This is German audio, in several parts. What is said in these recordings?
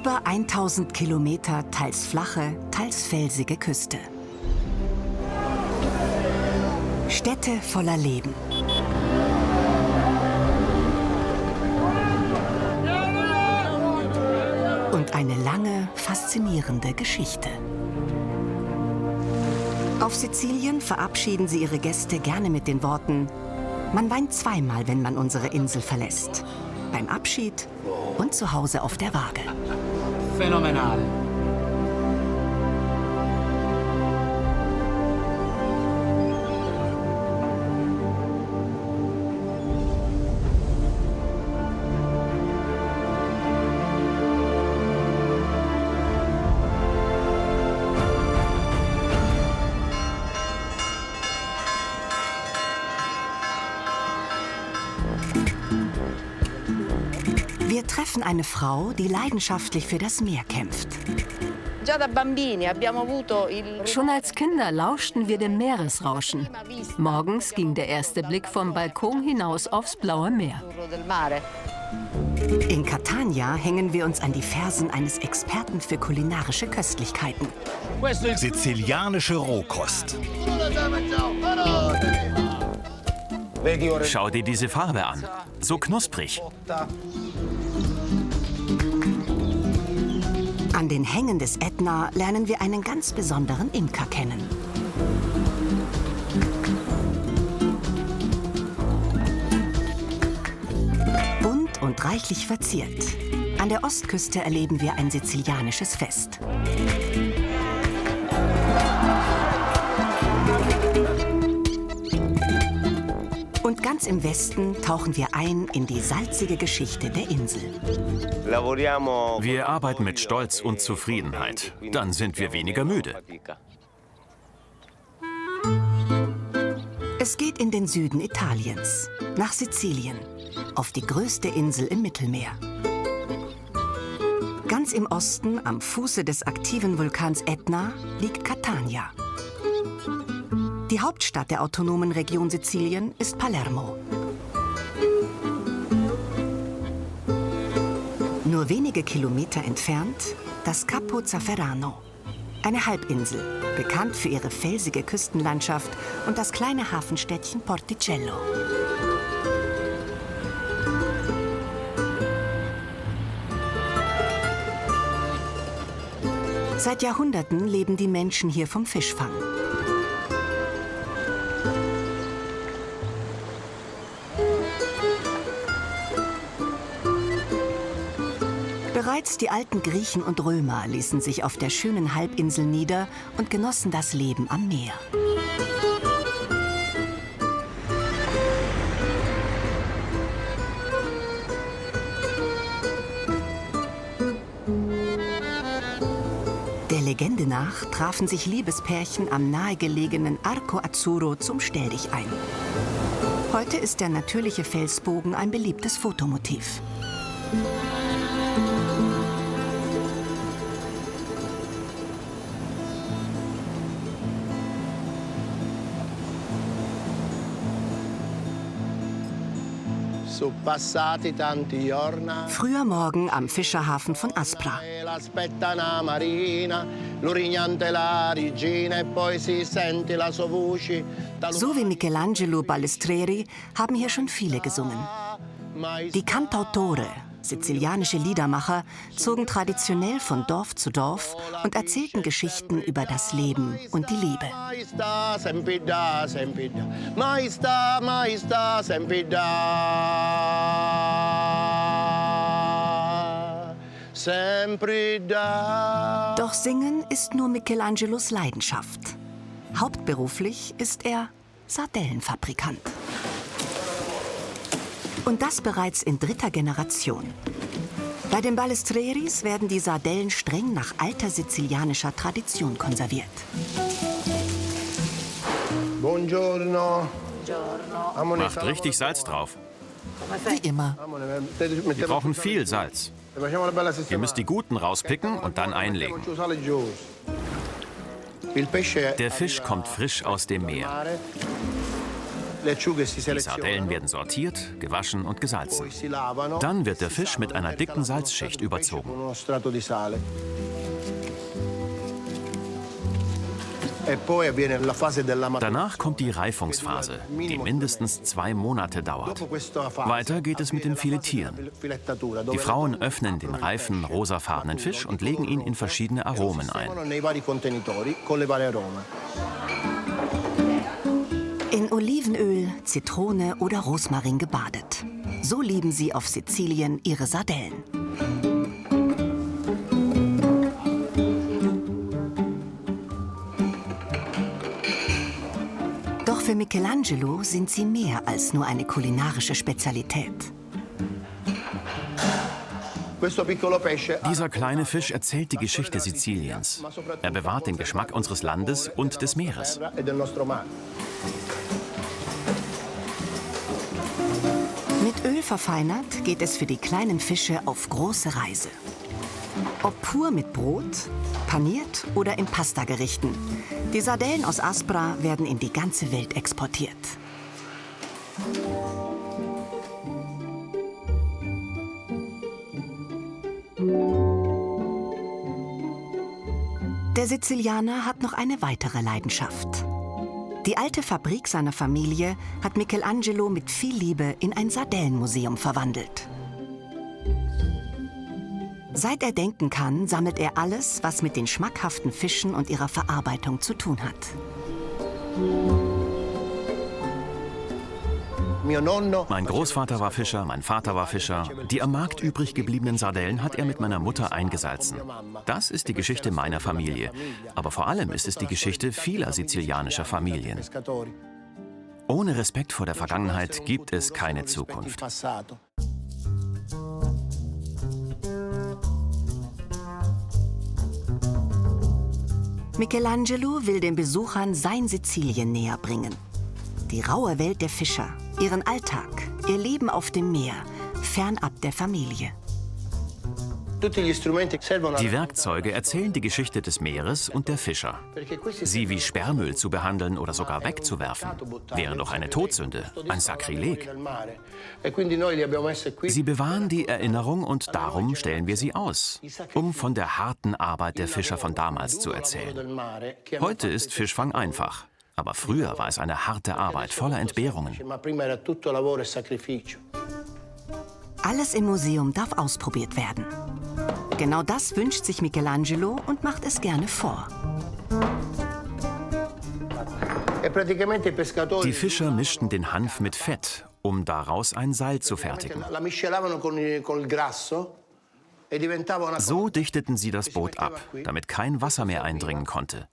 Über 1000 Kilometer teils flache, teils felsige Küste. Städte voller Leben. Und eine lange, faszinierende Geschichte. Auf Sizilien verabschieden sie ihre Gäste gerne mit den Worten: Man weint zweimal, wenn man unsere Insel verlässt. Beim Abschied und zu Hause auf der Waage. Phänomenal. Wir treffen eine Frau, die leidenschaftlich für das Meer kämpft. Schon als Kinder lauschten wir dem Meeresrauschen. Morgens ging der erste Blick vom Balkon hinaus aufs blaue Meer. In Catania hängen wir uns an die Fersen eines Experten für kulinarische Köstlichkeiten. Sizilianische Rohkost. Schau dir diese Farbe an. So knusprig. An den Hängen des Ätna lernen wir einen ganz besonderen Imker kennen. Bunt und reichlich verziert. An der Ostküste erleben wir ein sizilianisches Fest. Und ganz im Westen tauchen wir ein in die salzige Geschichte der Insel. Wir arbeiten mit Stolz und Zufriedenheit. Dann sind wir weniger müde. Es geht in den Süden Italiens, nach Sizilien, auf die größte Insel im Mittelmeer. Ganz im Osten, am Fuße des aktiven Vulkans Ätna, liegt Catania. Die Hauptstadt der autonomen Region Sizilien ist Palermo. Nur wenige Kilometer entfernt das Capo Zafferano, eine Halbinsel, bekannt für ihre felsige Küstenlandschaft und das kleine Hafenstädtchen Porticello. Seit Jahrhunderten leben die Menschen hier vom Fischfang. Bereits die alten Griechen und Römer ließen sich auf der schönen Halbinsel nieder und genossen das Leben am Meer. Der Legende nach trafen sich Liebespärchen am nahegelegenen Arco Azzurro zum Stelldich ein. Heute ist der natürliche Felsbogen ein beliebtes Fotomotiv. Früher Morgen am Fischerhafen von Aspra. So wie Michelangelo Balestreri haben hier schon viele gesungen. Die Cantautore, sizilianische Liedermacher, zogen traditionell von Dorf zu Dorf und erzählten Geschichten über das Leben und die Liebe. Doch Singen ist nur Michelangelos Leidenschaft. Hauptberuflich ist er Sardellenfabrikant. Und das bereits in 3. Generation. Bei den Balestreris werden die Sardellen streng nach alter sizilianischer Tradition konserviert. Buongiorno. Macht richtig Salz drauf. Wie immer. Wir brauchen viel Salz. Ihr müsst die Guten rauspicken und dann einlegen. Der Fisch kommt frisch aus dem Meer. Die Sardellen werden sortiert, gewaschen und gesalzen. Dann wird der Fisch mit einer dicken Salzschicht überzogen. Danach kommt die Reifungsphase, die mindestens 2 Monate dauert. Weiter geht es mit dem Filetieren. Die Frauen öffnen den reifen, rosafarbenen Fisch und legen ihn in verschiedene Aromen ein. In Olivenöl, Zitrone oder Rosmarin gebadet. So lieben sie auf Sizilien ihre Sardellen. Doch für Michelangelo sind sie mehr als nur eine kulinarische Spezialität. Dieser kleine Fisch erzählt die Geschichte Siziliens. Er bewahrt den Geschmack unseres Landes und des Meeres. Mit Öl verfeinert geht es für die kleinen Fische auf große Reise. Ob pur mit Brot, paniert oder in Pastagerichten. Die Sardellen aus Aspra werden in die ganze Welt exportiert. Der Sizilianer hat noch eine weitere Leidenschaft. Die alte Fabrik seiner Familie hat Michelangelo mit viel Liebe in ein Sardellenmuseum verwandelt. Seit er denken kann, sammelt er alles, was mit den schmackhaften Fischen und ihrer Verarbeitung zu tun hat. Mein Großvater war Fischer, mein Vater war Fischer. Die am Markt übrig gebliebenen Sardellen hat er mit meiner Mutter eingesalzen. Das ist die Geschichte meiner Familie. Aber vor allem ist es die Geschichte vieler sizilianischer Familien. Ohne Respekt vor der Vergangenheit gibt es keine Zukunft. Michelangelo will den Besuchern sein Sizilien näher bringen. Die raue Welt der Fischer, ihren Alltag, ihr Leben auf dem Meer, fernab der Familie. Die Werkzeuge erzählen die Geschichte des Meeres und der Fischer. Sie wie Sperrmüll zu behandeln oder sogar wegzuwerfen, wäre doch eine Todsünde, ein Sakrileg. Sie bewahren die Erinnerung und darum stellen wir sie aus, um von der harten Arbeit der Fischer von damals zu erzählen. Heute ist Fischfang einfach, aber früher war es eine harte Arbeit voller Entbehrungen. Alles im Museum darf ausprobiert werden. Genau das wünscht sich Michelangelo und macht es gerne vor. Die Fischer mischten den Hanf mit Fett, um daraus ein Seil zu fertigen. So dichteten sie das Boot ab, damit kein Wasser mehr eindringen konnte.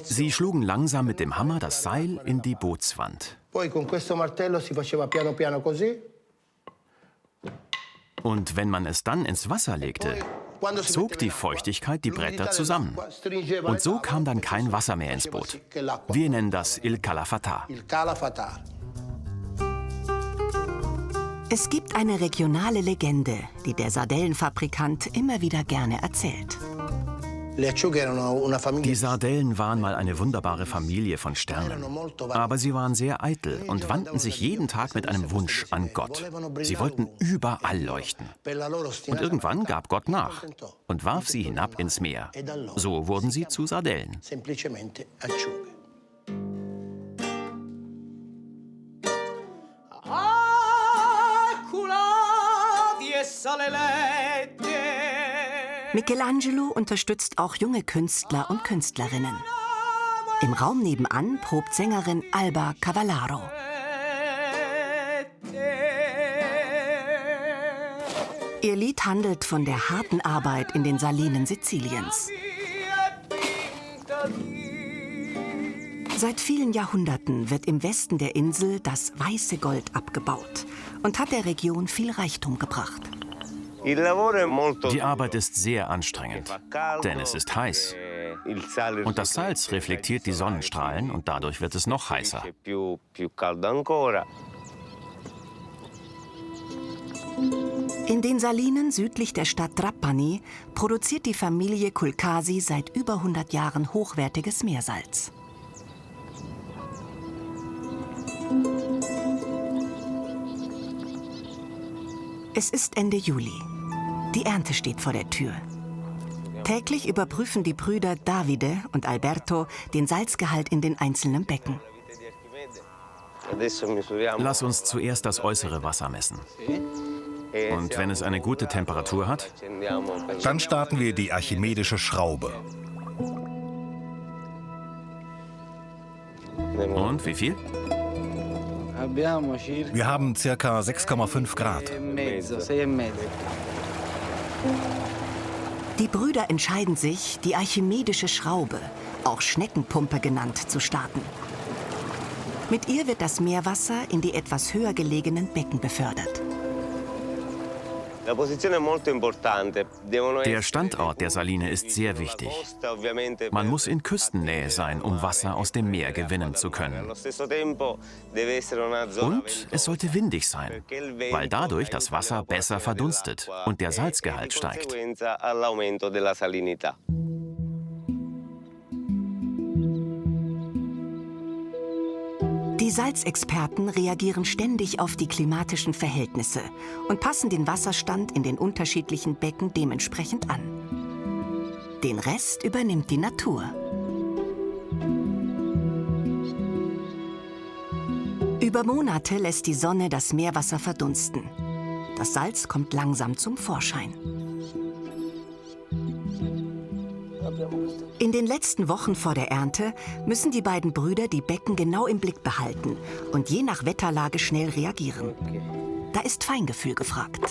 Sie schlugen langsam mit dem Hammer das Seil in die Bootswand. Und wenn man es dann ins Wasser legte, zog die Feuchtigkeit die Bretter zusammen. Und so kam dann kein Wasser mehr ins Boot. Wir nennen das Il Calafatà. Es gibt eine regionale Legende, die der Sardellenfabrikant immer wieder gerne erzählt. Die Sardellen waren mal eine wunderbare Familie von Sternen. Aber sie waren sehr eitel und wandten sich jeden Tag mit einem Wunsch an Gott. Sie wollten überall leuchten. Und irgendwann gab Gott nach und warf sie hinab ins Meer. So wurden sie zu Sardellen. Michelangelo unterstützt auch junge Künstler und Künstlerinnen. Im Raum nebenan probt Sängerin Alba Cavallaro. Ihr Lied handelt von der harten Arbeit in den Salinen Siziliens. Seit vielen Jahrhunderten wird im Westen der Insel das weiße Gold abgebaut und hat der Region viel Reichtum gebracht. Die Arbeit ist sehr anstrengend, denn es ist heiß. Und das Salz reflektiert die Sonnenstrahlen und dadurch wird es noch heißer. In den Salinen südlich der Stadt Trapani produziert die Familie Culcasi seit über 100 Jahren hochwertiges Meersalz. Es ist Ende Juli. Die Ernte steht vor der Tür. Täglich überprüfen die Brüder Davide und Alberto den Salzgehalt in den einzelnen Becken. Lass uns zuerst das äußere Wasser messen. Und wenn es eine gute Temperatur hat? Dann starten wir die archimedische Schraube. Und wie viel? Wir haben ca. 6,5 Grad. Die Brüder entscheiden sich, die archimedische Schraube, auch Schneckenpumpe genannt, zu starten. Mit ihr wird das Meerwasser in die etwas höher gelegenen Becken befördert. Der Standort der Saline ist sehr wichtig. Man muss in Küstennähe sein, um Wasser aus dem Meer gewinnen zu können. Und es sollte windig sein, weil dadurch das Wasser besser verdunstet und der Salzgehalt steigt. Die Salzexperten reagieren ständig auf die klimatischen Verhältnisse und passen den Wasserstand in den unterschiedlichen Becken dementsprechend an. Den Rest übernimmt die Natur. Über Monate lässt die Sonne das Meerwasser verdunsten. Das Salz kommt langsam zum Vorschein. In den letzten Wochen vor der Ernte müssen die beiden Brüder die Becken genau im Blick behalten und je nach Wetterlage schnell reagieren. Da ist Feingefühl gefragt.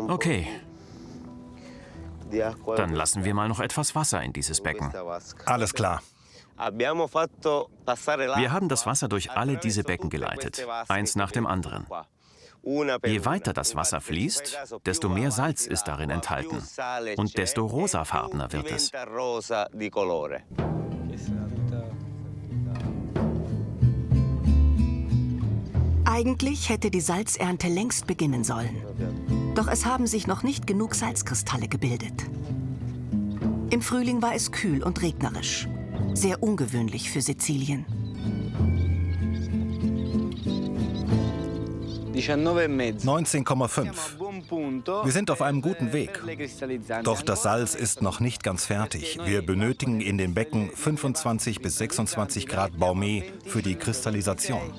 Okay, dann lassen wir mal noch etwas Wasser in dieses Becken. Alles klar. Wir haben das Wasser durch alle diese Becken geleitet, eins nach dem anderen. Je weiter das Wasser fließt, desto mehr Salz ist darin enthalten und desto rosafarbener wird es. Eigentlich hätte die Salzernte längst beginnen sollen. Doch es haben sich noch nicht genug Salzkristalle gebildet. Im Frühling war es kühl und regnerisch. Sehr ungewöhnlich für Sizilien. 19,5. Wir sind auf einem guten Weg. Doch das Salz ist noch nicht ganz fertig. Wir benötigen in den Becken 25 bis 26 Grad Baume für die Kristallisation.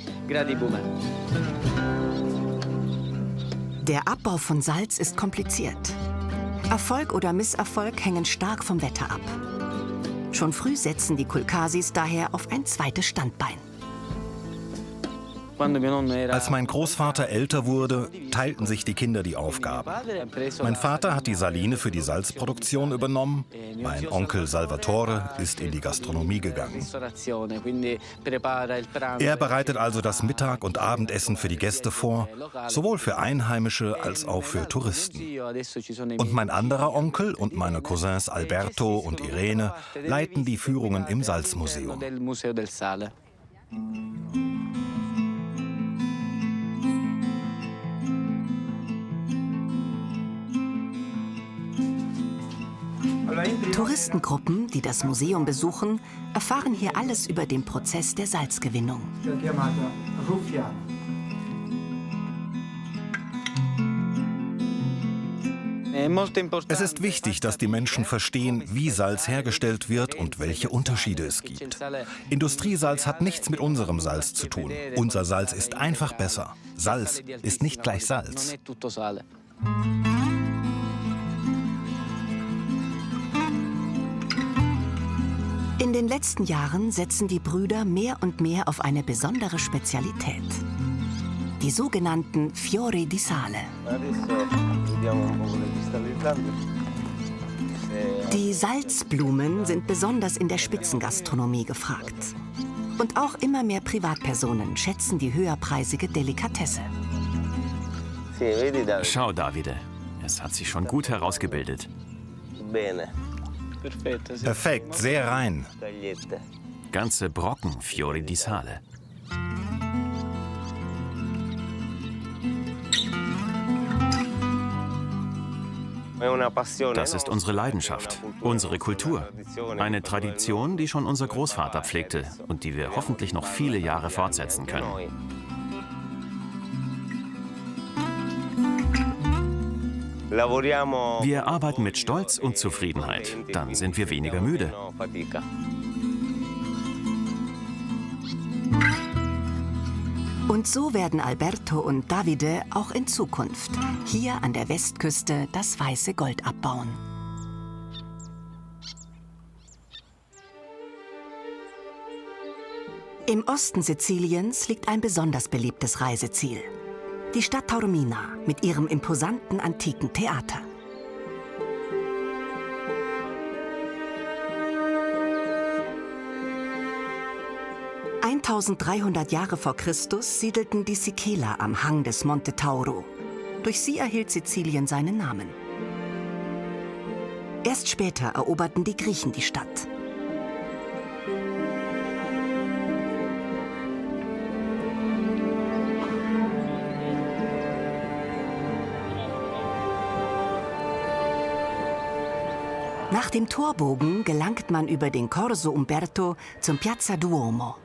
Der Abbau von Salz ist kompliziert. Erfolg oder Misserfolg hängen stark vom Wetter ab. Schon früh setzen die Kulkasis daher auf ein zweites Standbein. Als mein Großvater älter wurde, teilten sich die Kinder die Aufgaben. Mein Vater hat die Saline für die Salzproduktion übernommen. Mein Onkel Salvatore ist in die Gastronomie gegangen. Er bereitet also das Mittag- und Abendessen für die Gäste vor, sowohl für Einheimische als auch für Touristen. Und mein anderer Onkel und meine Cousins Alberto und Irene leiten die Führungen im Salzmuseum. Touristengruppen, die das Museum besuchen, erfahren hier alles über den Prozess der Salzgewinnung. Es ist wichtig, dass die Menschen verstehen, wie Salz hergestellt wird und welche Unterschiede es gibt. Industriesalz hat nichts mit unserem Salz zu tun. Unser Salz ist einfach besser. Salz ist nicht gleich Salz. In den letzten Jahren setzen die Brüder mehr und mehr auf eine besondere Spezialität. Die sogenannten Fiori di Sale. Die Salzblumen sind besonders in der Spitzengastronomie gefragt. Und auch immer mehr Privatpersonen schätzen die höherpreisige Delikatesse. Schau, Davide, es hat sich schon gut herausgebildet. Perfekt, sehr rein. Ganze Brocken Fiori di Sale. Das ist unsere Leidenschaft, unsere Kultur. Eine Tradition, die schon unser Großvater pflegte und die wir hoffentlich noch viele Jahre fortsetzen können. Wir arbeiten mit Stolz und Zufriedenheit. Dann sind wir weniger müde. Und so werden Alberto und Davide auch in Zukunft hier an der Westküste das weiße Gold abbauen. Im Osten Siziliens liegt ein besonders beliebtes Reiseziel. Die Stadt Taormina mit ihrem imposanten antiken Theater. (1300 Jahre vor Christus siedelten die Sikeler am Hang des Monte Tauro. Durch sie erhielt Sizilien seinen Namen. Erst später eroberten die Griechen die Stadt. Nach dem Torbogen gelangt man über den Corso Umberto zum Piazza Duomo.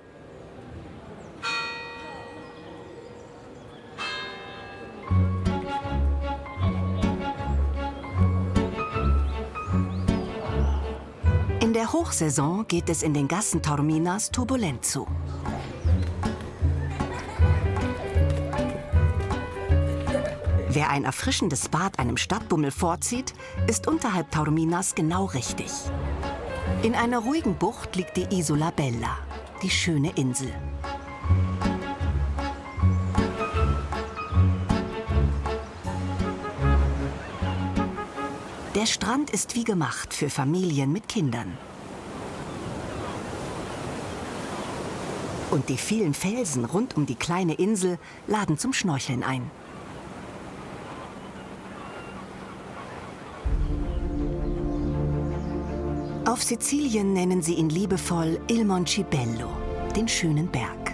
In der Hochsaison geht es in den Gassen Taorminas turbulent zu. Wer ein erfrischendes Bad einem Stadtbummel vorzieht, ist unterhalb Taorminas genau richtig. In einer ruhigen Bucht liegt die Isola Bella, die schöne Insel. Der Strand ist wie gemacht für Familien mit Kindern. Und die vielen Felsen rund um die kleine Insel laden zum Schnorcheln ein. Auf Sizilien nennen sie ihn liebevoll Il Moncibello, den schönen Berg.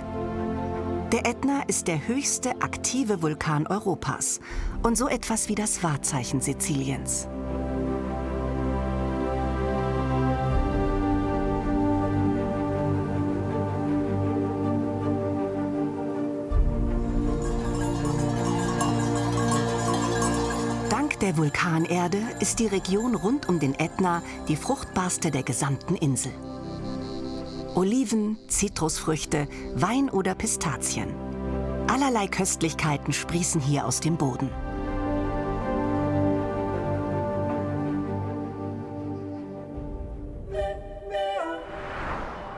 Der Ätna ist der höchste aktive Vulkan Europas und so etwas wie das Wahrzeichen Siziliens. Der Vulkanerde ist die Region rund um den Ätna die fruchtbarste der gesamten Insel. Oliven, Zitrusfrüchte, Wein oder Pistazien. Allerlei Köstlichkeiten sprießen hier aus dem Boden.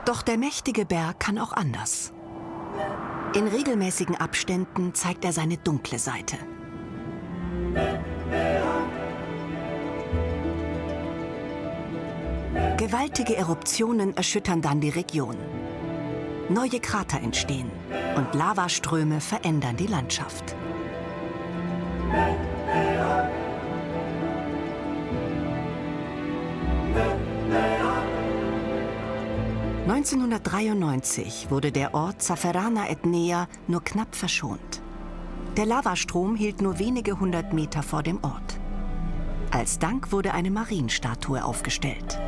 Doch der mächtige Berg kann auch anders. In regelmäßigen Abständen zeigt er seine dunkle Seite. Gewaltige Eruptionen erschüttern dann die Region. Neue Krater entstehen und Lavaströme verändern die Landschaft. (1993) wurde der Ort Zafferana Etnea nur knapp verschont. Der Lavastrom hielt nur wenige 100 Meter vor dem Ort. Als Dank wurde eine Marienstatue aufgestellt.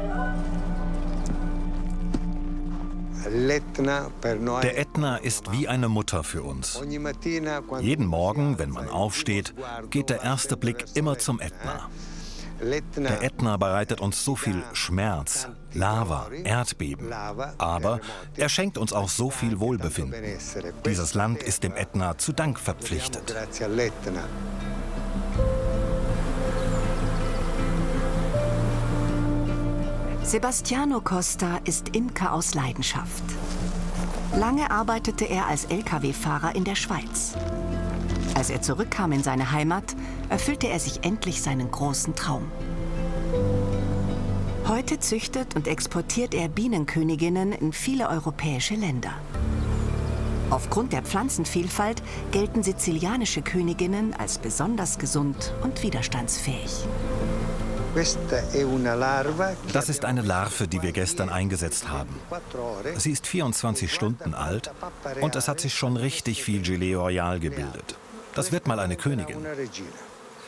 Der Ätna ist wie eine Mutter für uns. Jeden Morgen, wenn man aufsteht, geht der erste Blick immer zum Ätna. Der Ätna bereitet uns so viel Schmerz, Lava, Erdbeben. Aber er schenkt uns auch so viel Wohlbefinden. Dieses Land ist dem Ätna zu Dank verpflichtet. Sebastiano Costa ist Imker aus Leidenschaft. Lange arbeitete er als Lkw-Fahrer in der Schweiz. Als er zurückkam in seine Heimat, erfüllte er sich endlich seinen großen Traum. Heute züchtet und exportiert er Bienenköniginnen in viele europäische Länder. Aufgrund der Pflanzenvielfalt gelten sizilianische Königinnen als besonders gesund und widerstandsfähig. Das ist eine Larve, die wir gestern eingesetzt haben. Sie ist 24 Stunden alt und es hat sich schon richtig viel Gelée Royale gebildet. Das wird mal eine Königin.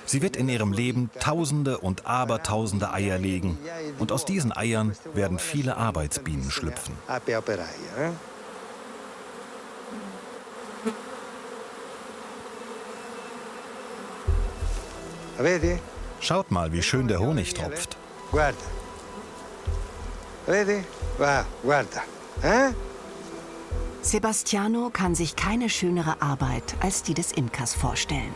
Sie wird in ihrem Leben Tausende und Abertausende Eier legen. Und aus diesen Eiern werden viele Arbeitsbienen schlüpfen. Schaut mal, wie schön der Honig tropft. Guarda. Vedi? Guarda. Sebastiano kann sich keine schönere Arbeit als die des Imkers vorstellen.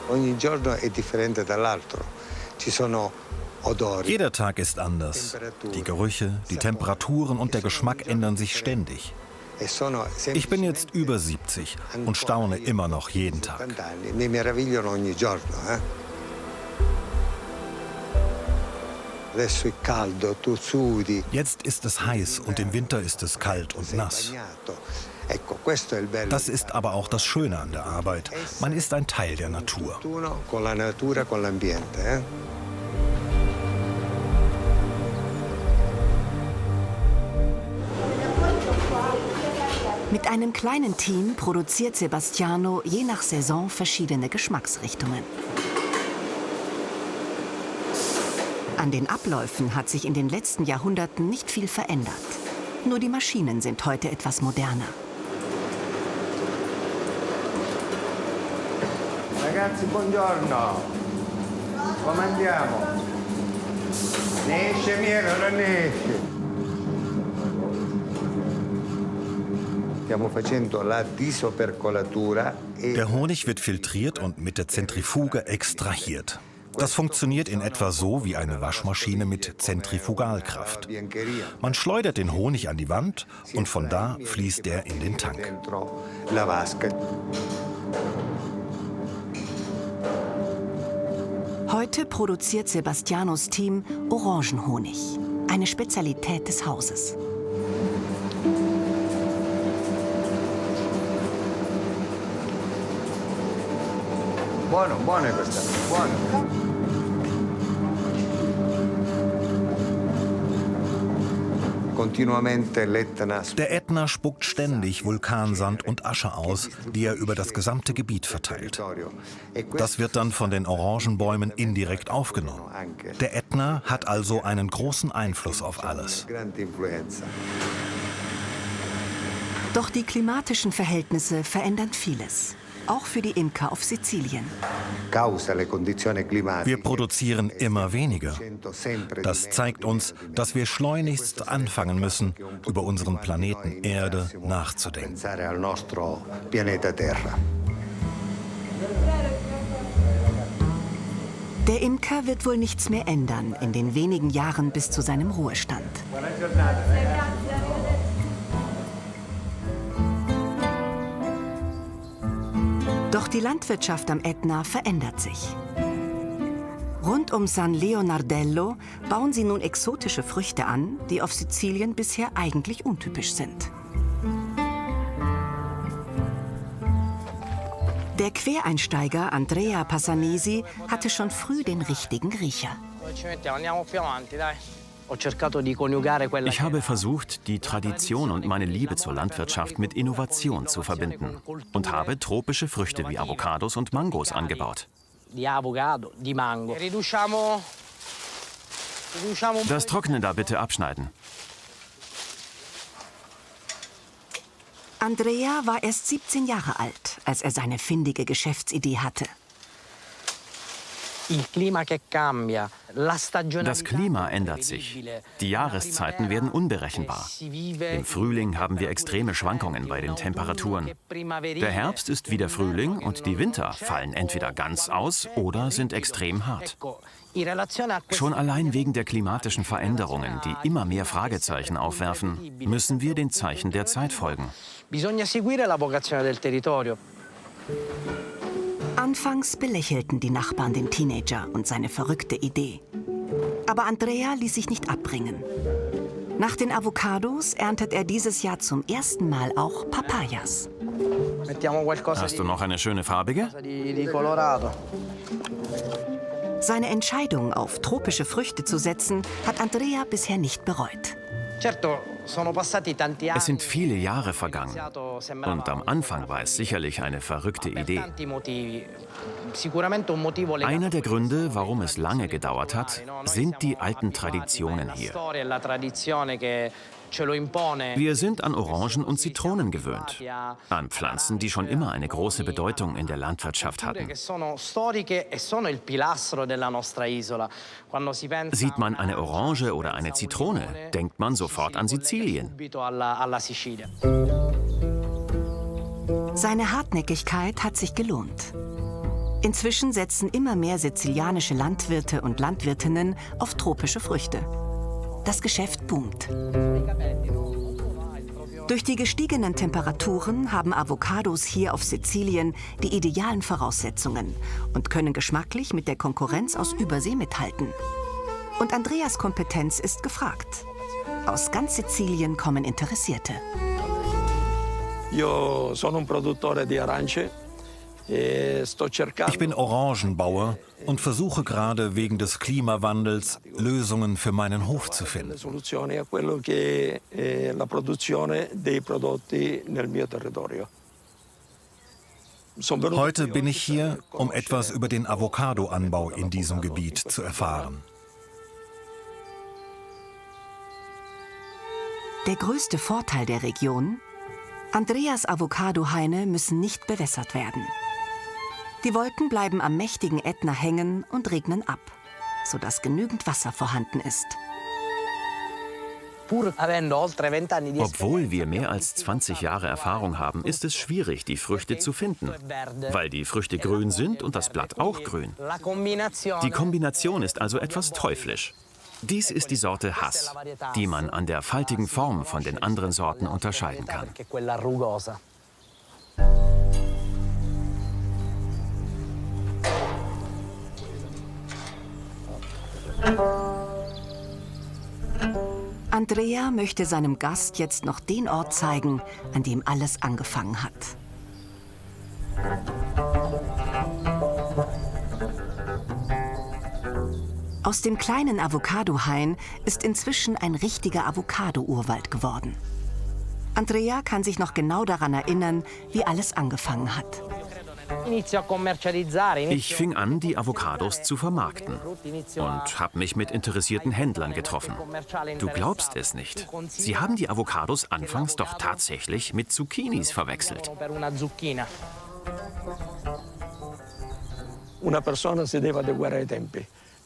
Ogni giorno è differente dall'altro. Ci sono odori. Jeder Tag ist anders. Die Gerüche, die Temperaturen und der Geschmack ändern sich ständig. Ich bin jetzt über 70 und staune immer noch jeden Tag. Mi meravigliano ogni giorno. Adesso è caldo, tu sudi. Jetzt ist es heiß und im Winter ist es kalt und nass. Das ist aber auch das Schöne an der Arbeit. Man ist ein Teil der Natur. Con la natura, con l'ambiente. Mit einem kleinen Team produziert Sebastiano je nach Saison verschiedene Geschmacksrichtungen. An den Abläufen hat sich in den letzten Jahrhunderten nicht viel verändert. Nur die Maschinen sind heute etwas moderner. Ragazzi, buongiorno. Come andiamo? Ne esce miele o non ne esce? Stiamo facendo la disopercolatura. Der Honig wird filtriert und mit der Zentrifuge extrahiert. Das funktioniert in etwa so wie eine Waschmaschine mit Zentrifugalkraft. Man schleudert den Honig an die Wand und von da fließt er in den Tank. Heute produziert Sebastianos Team Orangenhonig, eine Spezialität des Hauses. Buono, buono questo, buono. Der Ätna spuckt ständig Vulkansand und Asche aus, die er über das gesamte Gebiet verteilt. Das wird dann von den Orangenbäumen indirekt aufgenommen. Der Ätna hat also einen großen Einfluss auf alles. Doch die klimatischen Verhältnisse verändern vieles. Auch für die Imker auf Sizilien. Wir produzieren immer weniger. Das zeigt uns, dass wir schleunigst anfangen müssen, über unseren Planeten Erde nachzudenken. Der Imker wird wohl nichts mehr ändern in den wenigen Jahren bis zu seinem Ruhestand. Doch die Landwirtschaft am Ätna verändert sich. Rund um San Leonardello bauen sie nun exotische Früchte an, die auf Sizilien bisher eigentlich untypisch sind. Der Quereinsteiger Andrea Passanesi hatte schon früh den richtigen Riecher. Ich habe versucht, die Tradition und meine Liebe zur Landwirtschaft mit Innovation zu verbinden und habe tropische Früchte wie Avocados und Mangos angebaut. Das Trockene da bitte abschneiden. Andrea war erst 17 Jahre alt, als er seine findige Geschäftsidee hatte. Das Klima ändert sich. Die Jahreszeiten werden unberechenbar. Im Frühling haben wir extreme Schwankungen bei den Temperaturen. Der Herbst ist wieder Frühling und die Winter fallen entweder ganz aus oder sind extrem hart. Schon allein wegen der klimatischen Veränderungen, die immer mehr Fragezeichen aufwerfen, müssen wir den Zeichen der Zeit folgen. Anfangs belächelten die Nachbarn den Teenager und seine verrückte Idee. Aber Andrea ließ sich nicht abbringen. Nach den Avocados erntet er dieses Jahr zum ersten Mal auch Papayas. Hast du noch eine schöne farbige? Seine Entscheidung, auf tropische Früchte zu setzen, hat Andrea bisher nicht bereut. Es sind viele Jahre vergangen. Und am Anfang war es sicherlich eine verrückte Idee. Einer der Gründe, warum es lange gedauert hat, sind die alten Traditionen hier. Wir sind an Orangen und Zitronen gewöhnt, an Pflanzen, die schon immer eine große Bedeutung in der Landwirtschaft hatten. Sieht man eine Orange oder eine Zitrone, denkt man sofort an Sizilien. Seine Hartnäckigkeit hat sich gelohnt. Inzwischen setzen immer mehr sizilianische Landwirte und Landwirtinnen auf tropische Früchte. Das Geschäft boomt. Durch die gestiegenen Temperaturen haben Avocados hier auf Sizilien die idealen Voraussetzungen und können geschmacklich mit der Konkurrenz aus Übersee mithalten. Und Andreas' Kompetenz ist gefragt. Aus ganz Sizilien kommen Interessierte. Io sono un produttore di arance. Ich bin Orangenbauer und versuche gerade wegen des Klimawandels Lösungen für meinen Hof zu finden. Heute bin ich hier, um etwas über den Avocadoanbau in diesem Gebiet zu erfahren. Der größte Vorteil der Region: Andreas' Avocadohaine müssen nicht bewässert werden. Die Wolken bleiben am mächtigen Ätna hängen und regnen ab, sodass genügend Wasser vorhanden ist. Obwohl wir mehr als 20 Jahre Erfahrung haben, ist es schwierig, die Früchte zu finden, weil die Früchte grün sind und das Blatt auch grün. Die Kombination ist also etwas teuflisch. Dies ist die Sorte Hass, die man an der faltigen Form von den anderen Sorten unterscheiden kann. Andrea möchte seinem Gast jetzt noch den Ort zeigen, an dem alles angefangen hat. Aus dem kleinen Avocado-Hain ist inzwischen ein richtiger Avocado-Urwald geworden. Andrea kann sich noch genau daran erinnern, wie alles angefangen hat. Ich fing an, die Avocados zu vermarkten und habe mich mit interessierten Händlern getroffen. Du glaubst es nicht. Sie haben die Avocados anfangs doch tatsächlich mit Zucchinis verwechselt.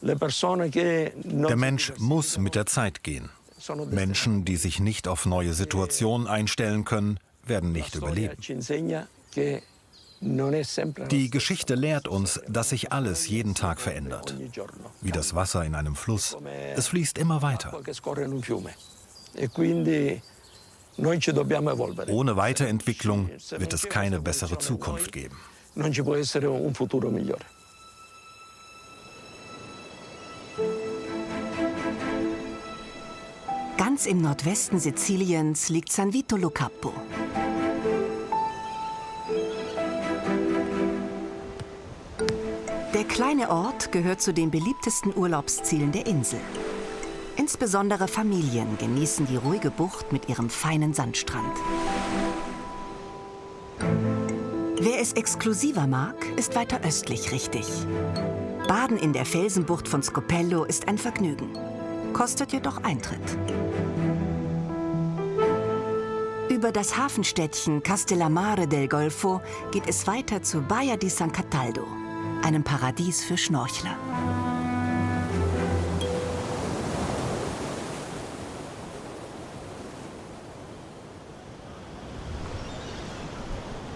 Der Mensch muss mit der Zeit gehen. Menschen, die sich nicht auf neue Situationen einstellen können, werden nicht überleben. Die Geschichte lehrt uns, dass sich alles jeden Tag verändert. Wie das Wasser in einem Fluss. Es fließt immer weiter. Ohne Weiterentwicklung wird es keine bessere Zukunft geben. Ganz im Nordwesten Siziliens liegt San Vito lo Capo. Der kleine Ort gehört zu den beliebtesten Urlaubszielen der Insel. Insbesondere Familien genießen die ruhige Bucht mit ihrem feinen Sandstrand. Wer es exklusiver mag, ist weiter östlich richtig. Baden in der Felsenbucht von Scopello ist ein Vergnügen, kostet jedoch Eintritt. Über das Hafenstädtchen Castellammare del Golfo geht es weiter zu Baia di San Cataldo, einem Paradies für Schnorchler.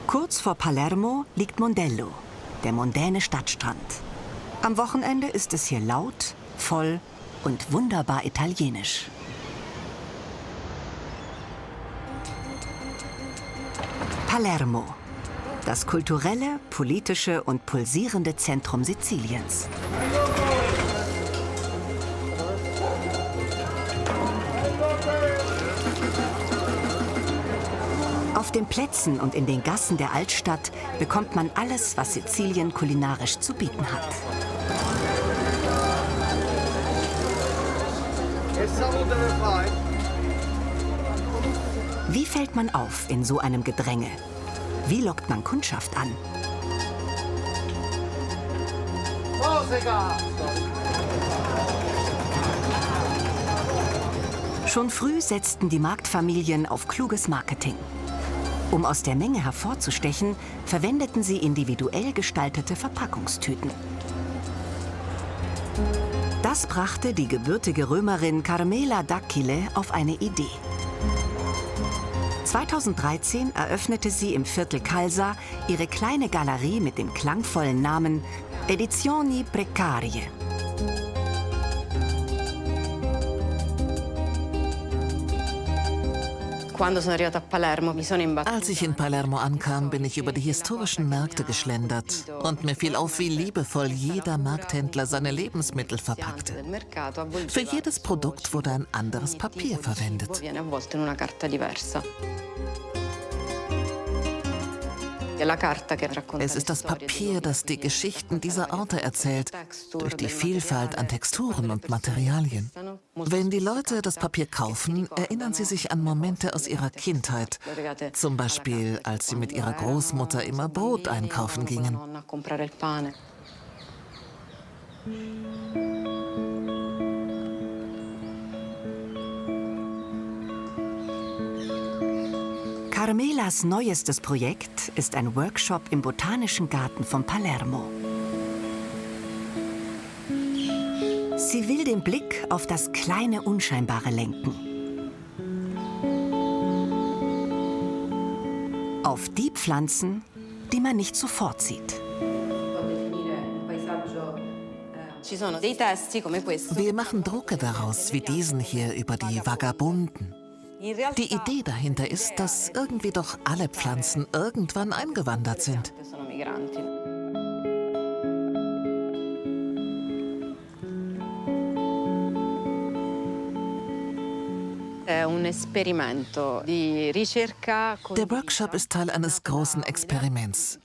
Kurz vor Palermo liegt Mondello, der mondäne Stadtstrand. Am Wochenende ist es hier laut, voll und wunderbar italienisch. Palermo, das kulturelle, politische und pulsierende Zentrum Siziliens. Auf den Plätzen und in den Gassen der Altstadt bekommt man alles, was Sizilien kulinarisch zu bieten hat. Wie fällt man auf in so einem Gedränge? Wie lockt man Kundschaft an? Schon früh setzten die Marktfamilien auf kluges Marketing. Um aus der Menge hervorzustechen, verwendeten sie individuell gestaltete Verpackungstüten. Das brachte die gebürtige Römerin Carmela d'Aquile auf eine Idee. 2013 eröffnete sie im Viertel Calza ihre kleine Galerie mit dem klangvollen Namen Edizioni Precarie. Als ich in Palermo ankam, bin ich über die historischen Märkte geschlendert und mir fiel auf, wie liebevoll jeder Markthändler seine Lebensmittel verpackte. Für jedes Produkt wurde ein anderes Papier verwendet. Es ist das Papier, das die Geschichten dieser Orte erzählt, durch die Vielfalt an Texturen und Materialien. Wenn die Leute das Papier kaufen, erinnern sie sich an Momente aus ihrer Kindheit. Zum Beispiel, als sie mit ihrer Großmutter immer Brot einkaufen gingen. Carmelas neuestes Projekt ist ein Workshop im Botanischen Garten von Palermo. Sie will den Blick auf das kleine Unscheinbare lenken. Auf die Pflanzen, die man nicht sofort sieht. Wir machen Drucke daraus, wie diesen hier über die Vagabunden. Die Idee dahinter ist, dass irgendwie doch alle Pflanzen irgendwann eingewandert sind. Der Workshop ist Teil eines großen Experiments.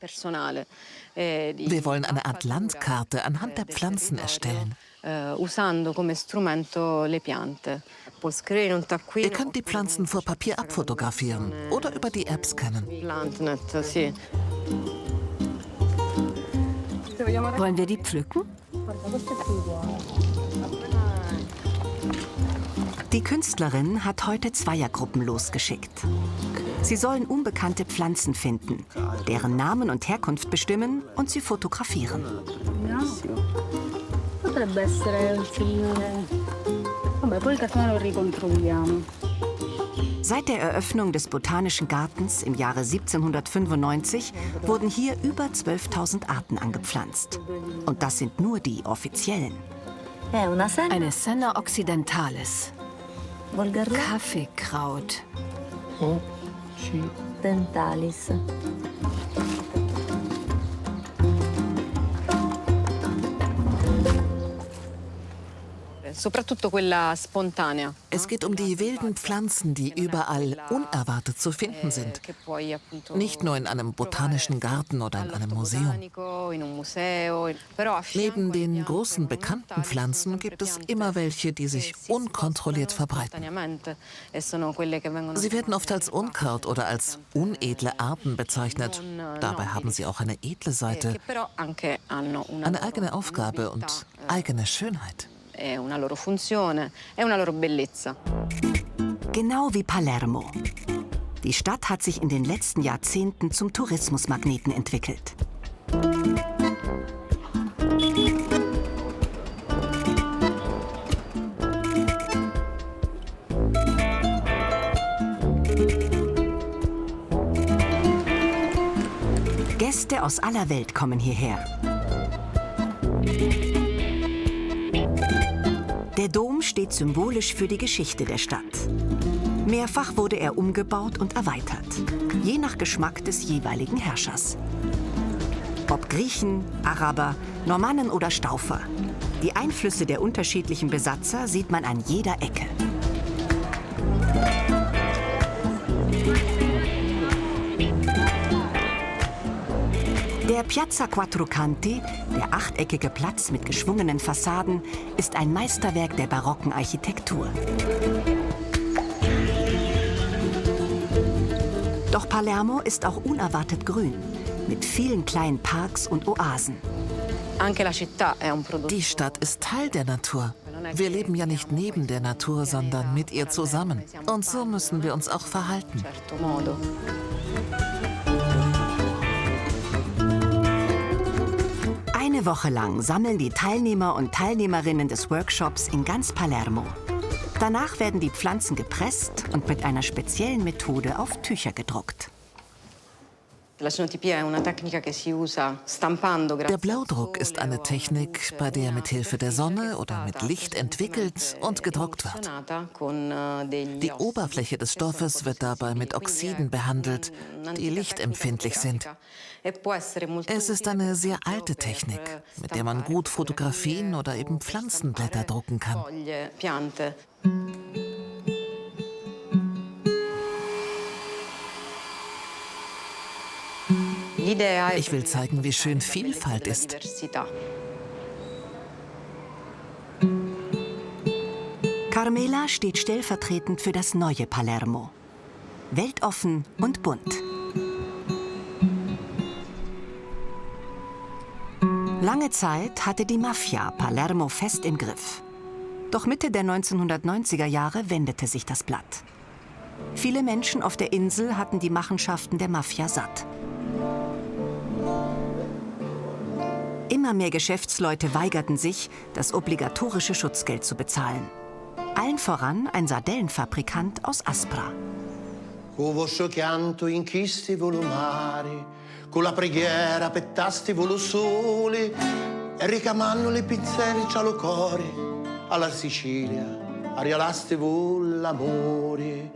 Wir wollen eine Art Landkarte anhand der Pflanzen erstellen. Ihr könnt die Pflanzen vor Papier abfotografieren oder über die App scannen. Wollen wir die pflücken? Die Künstlerin hat heute Zweiergruppen losgeschickt. Sie sollen unbekannte Pflanzen finden, deren Namen und Herkunft bestimmen und sie fotografieren. Seit der Eröffnung des Botanischen Gartens im Jahre 1795 wurden hier über 12.000 Arten angepflanzt. Und das sind nur die offiziellen. Eine Senna occidentalis. Kaffeekraut. Dentalis. Es geht um die wilden Pflanzen, die überall unerwartet zu finden sind. Nicht nur in einem botanischen Garten oder in einem Museum. Neben den großen bekannten Pflanzen gibt es immer welche, die sich unkontrolliert verbreiten. Sie werden oft als Unkraut oder als unedle Arten bezeichnet. Dabei haben sie auch eine edle Seite, eine eigene Aufgabe und eigene Schönheit. Genau wie Palermo. Die Stadt hat sich in den letzten Jahrzehnten zum Tourismusmagneten entwickelt. Gäste aus aller Welt kommen hierher. Der Dom steht symbolisch für die Geschichte der Stadt. Mehrfach wurde er umgebaut und erweitert, je nach Geschmack des jeweiligen Herrschers. Ob Griechen, Araber, Normannen oder Staufer, die Einflüsse der unterschiedlichen Besatzer sieht man an jeder Ecke. Der Piazza Quattro Canti, der achteckige Platz mit geschwungenen Fassaden, ist ein Meisterwerk der barocken Architektur. Doch Palermo ist auch unerwartet grün, mit vielen kleinen Parks und Oasen. Die Stadt ist Teil der Natur. Wir leben ja nicht neben der Natur, sondern mit ihr zusammen. Und so müssen wir uns auch verhalten. Eine Woche lang sammeln die Teilnehmer und Teilnehmerinnen des Workshops in ganz Palermo. Danach werden die Pflanzen gepresst und mit einer speziellen Methode auf Tücher gedruckt. Der Blaudruck ist eine Technik, bei der mit Hilfe der Sonne oder mit Licht entwickelt und gedruckt wird. Die Oberfläche des Stoffes wird dabei mit Oxiden behandelt, die lichtempfindlich sind. Es ist eine sehr alte Technik, mit der man gut Fotografien oder eben Pflanzenblätter drucken kann. Ich will zeigen, wie schön Vielfalt ist. Carmela steht stellvertretend für das neue Palermo. Weltoffen und bunt. Lange Zeit hatte die Mafia Palermo fest im Griff. Doch Mitte der 1990er Jahre wendete sich das Blatt. Viele Menschen auf der Insel hatten die Machenschaften der Mafia satt. Immer mehr Geschäftsleute weigerten sich, das obligatorische Schutzgeld zu bezahlen. Allen voran ein Sardellenfabrikant aus Aspra. Con vostro chianto inchisti volumari, con la preghiera pettasti volo soli, e ricamando le pizzeri cialocori, alla Sicilia ariolasti l'amore.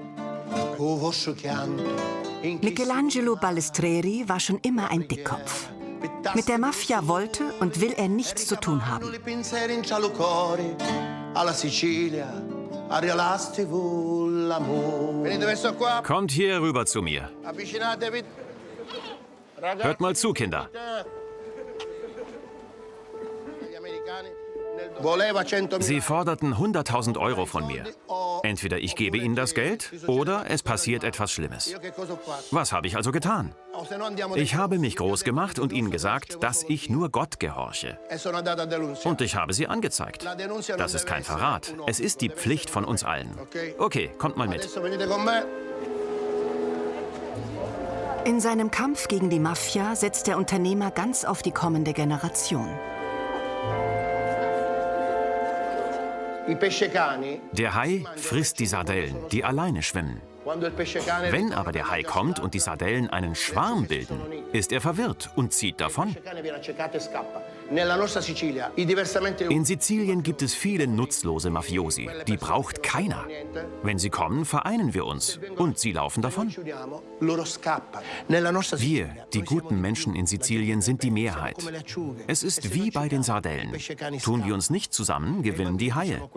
Con vostro chianto. Michelangelo Balestreri war schon immer ein Dickkopf. Mit der Mafia wollte und will er nichts zu tun haben. Kommt hier rüber zu mir. Hört mal zu, Kinder. Sie forderten 100.000 Euro von mir. Entweder ich gebe ihnen das Geld oder es passiert etwas Schlimmes. Was habe ich also getan? Ich habe mich groß gemacht und ihnen gesagt, dass ich nur Gott gehorche. Und ich habe sie angezeigt. Das ist kein Verrat. Es ist die Pflicht von uns allen. Okay, kommt mal mit. In seinem Kampf gegen die Mafia setzt der Unternehmer ganz auf die kommende Generation. Der Hai frisst die Sardellen, die alleine schwimmen. Wenn aber der Hai kommt und die Sardellen einen Schwarm bilden, ist er verwirrt und zieht davon. In Sizilien gibt es viele nutzlose Mafiosi. Die braucht keiner. Wenn sie kommen, vereinen wir uns und sie laufen davon. Wir, die guten Menschen in Sizilien, sind die Mehrheit. Es ist wie bei den Sardellen. Tun wir uns nicht zusammen, gewinnen die Haie.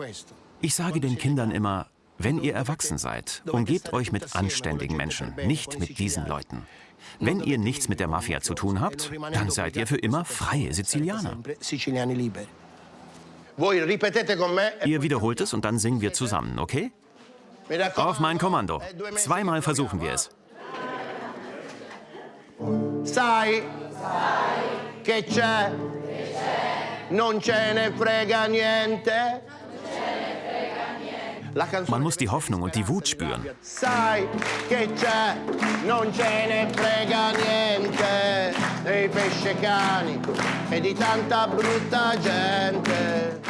Ich sage den Kindern immer, wenn ihr erwachsen seid, umgebt euch mit anständigen Menschen, nicht mit diesen Leuten. Wenn ihr nichts mit der Mafia zu tun habt, dann seid ihr für immer freie Sizilianer. Ihr wiederholt es und dann singen wir zusammen, okay? Auf mein Kommando. Zweimal versuchen wir es. Sai che c'è, non ce ne frega niente. Man muss die Hoffnung und die Wut spüren. Sai che c'è, non ce ne frega niente dei pescecani e di tanta brutta gente.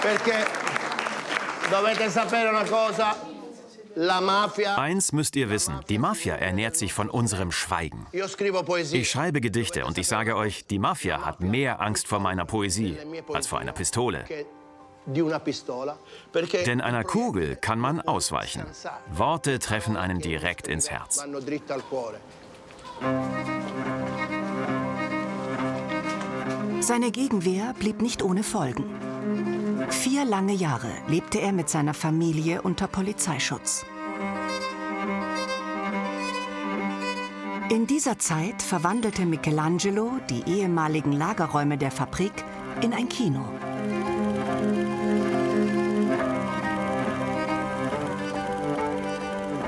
Perché dovete sapere una cosa, la mafia. Eins müsst ihr wissen, die Mafia ernährt sich von unserem Schweigen. Ich schreibe Gedichte und ich sage euch, die Mafia hat mehr Angst vor meiner Poesie als vor einer Pistole. Denn einer Kugel kann man ausweichen. Worte treffen einen direkt ins Herz. Seine Gegenwehr blieb nicht ohne Folgen. 4 lange Jahre lebte er mit seiner Familie unter Polizeischutz. In dieser Zeit verwandelte Michelangelo die ehemaligen Lagerräume der Fabrik in ein Kino.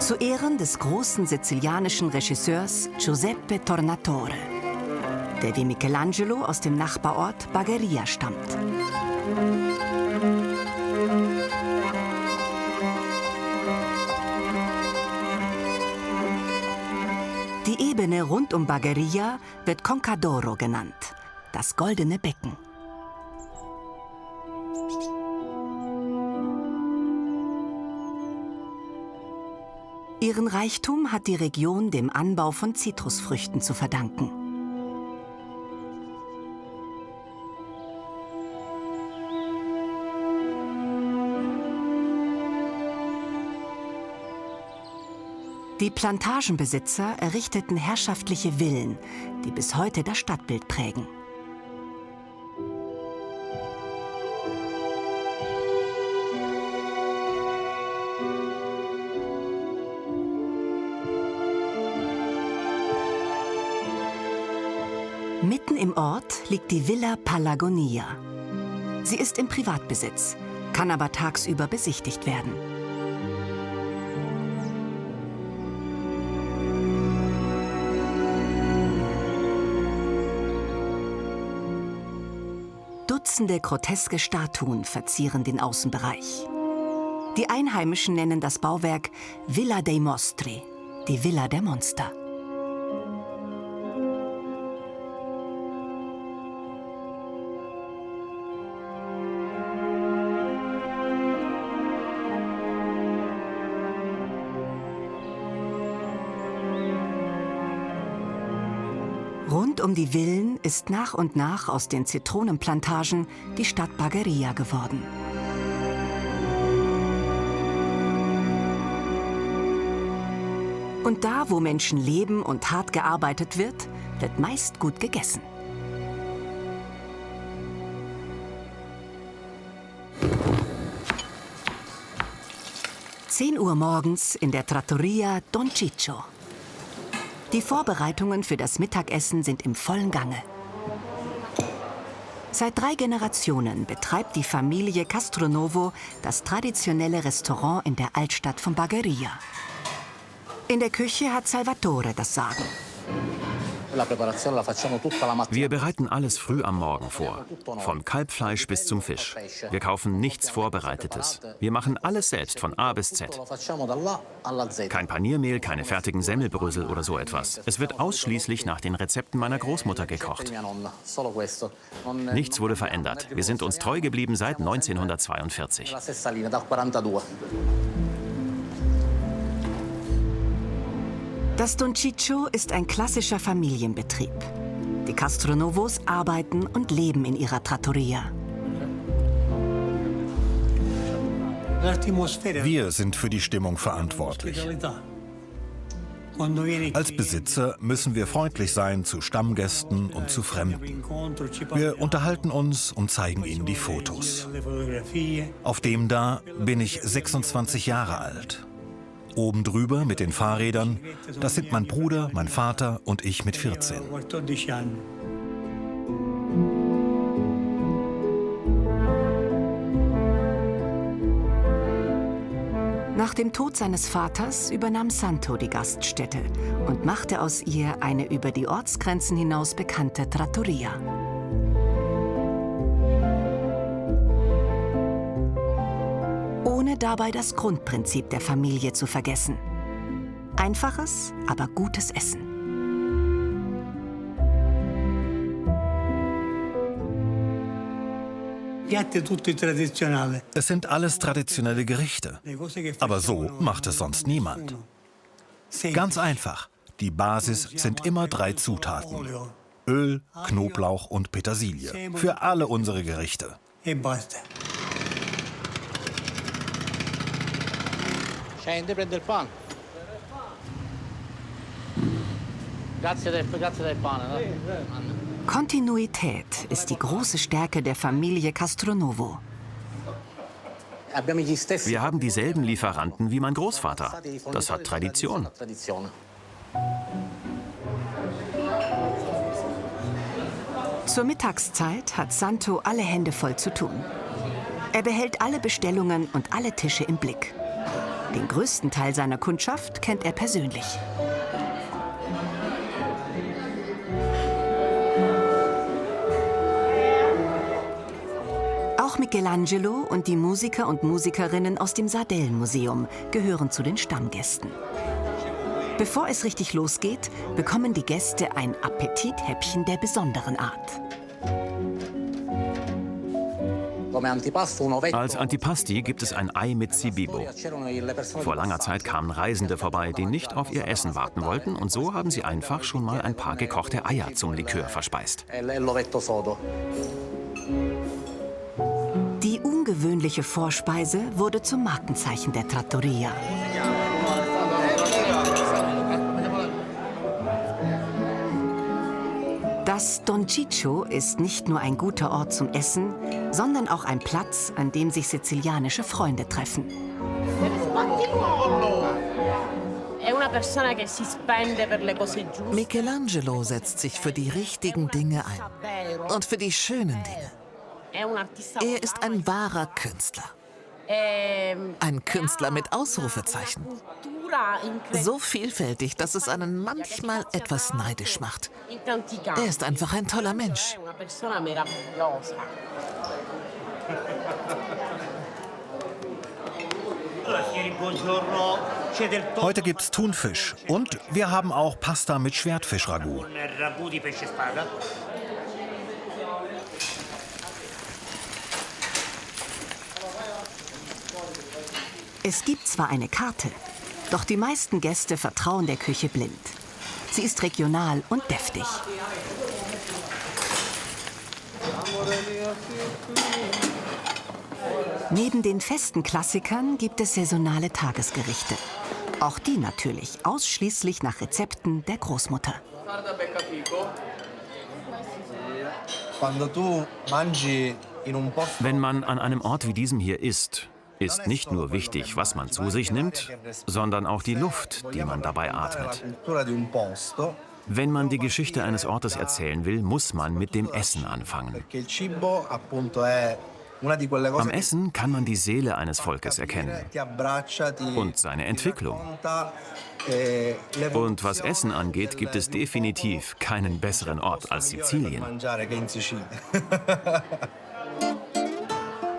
Zu Ehren des großen sizilianischen Regisseurs Giuseppe Tornatore, der wie Michelangelo aus dem Nachbarort Bagheria stammt. Die Ebene rund um Bagheria wird Conca d'Oro genannt, das goldene Becken. Ihren Reichtum hat die Region dem Anbau von Zitrusfrüchten zu verdanken. Die Plantagenbesitzer errichteten herrschaftliche Villen, die bis heute das Stadtbild prägen. Mitten im Ort liegt die Villa Palagonia. Sie ist im Privatbesitz, kann aber tagsüber besichtigt werden. Dutzende groteske Statuen verzieren den Außenbereich. Die Einheimischen nennen das Bauwerk Villa dei Mostri, die Villa der Monster. Rund um die Villen ist nach und nach aus den Zitronenplantagen die Stadt Bagheria geworden. Und da, wo Menschen leben und hart gearbeitet wird, wird meist gut gegessen. (10 Uhr morgens in der Trattoria Don Ciccio. Die Vorbereitungen für das Mittagessen sind im vollen Gange. Seit 3 Generationen betreibt die Familie Castronovo das traditionelle Restaurant in der Altstadt von Bagheria. In der Küche hat Salvatore das Sagen. Wir bereiten alles früh am Morgen vor. Vom Kalbfleisch bis zum Fisch. Wir kaufen nichts Vorbereitetes. Wir machen alles selbst von A bis Z. Kein Paniermehl, keine fertigen Semmelbrösel oder so etwas. Es wird ausschließlich nach den Rezepten meiner Großmutter gekocht. Nichts wurde verändert. Wir sind uns treu geblieben seit 1942. Das Don Ciccio ist ein klassischer Familienbetrieb. Die Castronovos arbeiten und leben in ihrer Trattoria. Wir sind für die Stimmung verantwortlich. Als Besitzer müssen wir freundlich sein zu Stammgästen und zu Fremden. Wir unterhalten uns und zeigen ihnen die Fotos. Auf dem da bin ich 26 Jahre alt. Oben drüber mit den Fahrrädern, das sind mein Bruder, mein Vater und ich mit 14. Nach dem Tod seines Vaters übernahm Santo die Gaststätte und machte aus ihr eine über die Ortsgrenzen hinaus bekannte Trattoria. Ohne dabei das Grundprinzip der Familie zu vergessen. Einfaches, aber gutes Essen. Es sind alles traditionelle Gerichte. Aber so macht es sonst niemand. Ganz einfach. Die Basis sind immer 3 Zutaten. Öl, Knoblauch und Petersilie. Für alle unsere Gerichte. Kontinuität ist die große Stärke der Familie Castronovo. Wir haben dieselben Lieferanten wie mein Großvater. Das hat Tradition. Zur Mittagszeit hat Santo alle Hände voll zu tun. Er behält alle Bestellungen und alle Tische im Blick. Den größten Teil seiner Kundschaft kennt er persönlich. Auch Michelangelo und die Musiker und Musikerinnen aus dem Sardellenmuseum gehören zu den Stammgästen. Bevor es richtig losgeht, bekommen die Gäste ein Appetithäppchen der besonderen Art. Als Antipasti gibt es ein Ei mit Zibibo. Vor langer Zeit kamen Reisende vorbei, die nicht auf ihr Essen warten wollten, und so haben sie einfach schon mal ein paar gekochte Eier zum Likör verspeist. Die ungewöhnliche Vorspeise wurde zum Markenzeichen der Trattoria. Das Don Ciccio ist nicht nur ein guter Ort zum Essen, sondern auch ein Platz, an dem sich sizilianische Freunde treffen. Michelangelo setzt sich für die richtigen Dinge ein und für die schönen Dinge. Er ist ein wahrer Künstler. Ein Künstler mit Ausrufezeichen. So vielfältig, dass es einen manchmal etwas neidisch macht. Er ist einfach ein toller Mensch. Heute gibt's Thunfisch und wir haben auch Pasta mit Schwertfisch-Ragout. Es gibt zwar eine Karte, doch die meisten Gäste vertrauen der Küche blind. Sie ist regional und deftig. Neben den festen Klassikern gibt es saisonale Tagesgerichte. Auch die natürlich ausschließlich nach Rezepten der Großmutter. Wenn man an einem Ort wie diesem hier isst, ist nicht nur wichtig, was man zu sich nimmt, sondern auch die Luft, die man dabei atmet. Wenn man die Geschichte eines Ortes erzählen will, muss man mit dem Essen anfangen. Am Essen kann man die Seele eines Volkes erkennen und seine Entwicklung. Und was Essen angeht, gibt es definitiv keinen besseren Ort als Sizilien.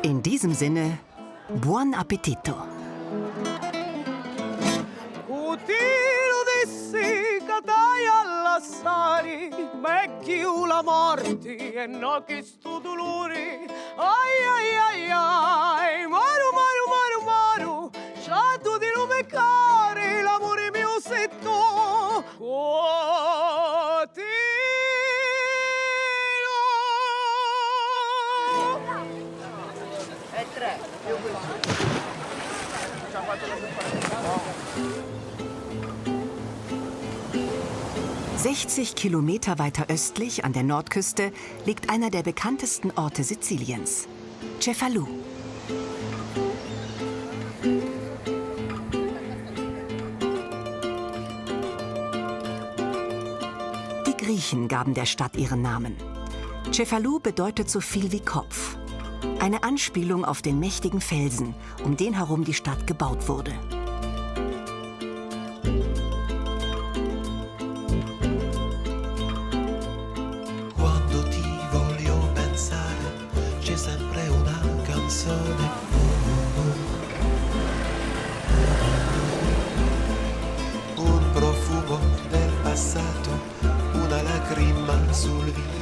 In diesem Sinne, buon appetito! Meglio la morte e no che sto dolore. Ai ai ai ai, maru maru maru maru, sciatto di non beccare l'amore mio setto. E 60 Kilometer weiter östlich an der Nordküste liegt einer der bekanntesten Orte Siziliens, Cefalù. Die Griechen gaben der Stadt ihren Namen. Cefalù bedeutet so viel wie Kopf. Eine Anspielung auf den mächtigen Felsen, um den herum die Stadt gebaut wurde.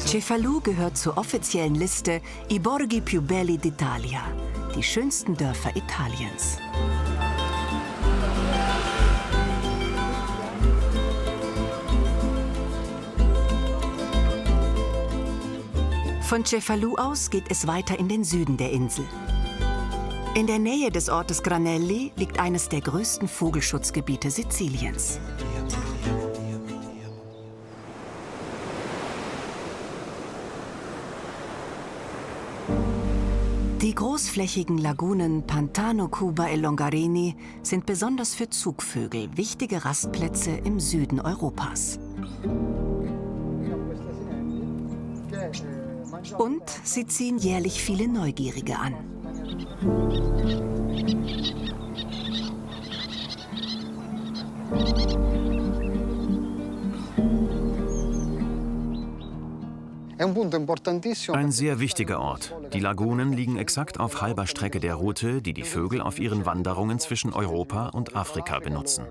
Cefalù gehört zur offiziellen Liste I Borghi più belli d'Italia, die schönsten Dörfer Italiens. Von Cefalù aus geht es weiter in den Süden der Insel. In der Nähe des Ortes Granelli liegt eines der größten Vogelschutzgebiete Siziliens. Die großflächigen Lagunen Pantano, Cuba e Longarini sind besonders für Zugvögel wichtige Rastplätze im Süden Europas. Und sie ziehen jährlich viele Neugierige an. Ein sehr wichtiger Ort. Die Lagunen liegen exakt auf halber Strecke der Route, die die Vögel auf ihren Wanderungen zwischen Europa und Afrika benutzen.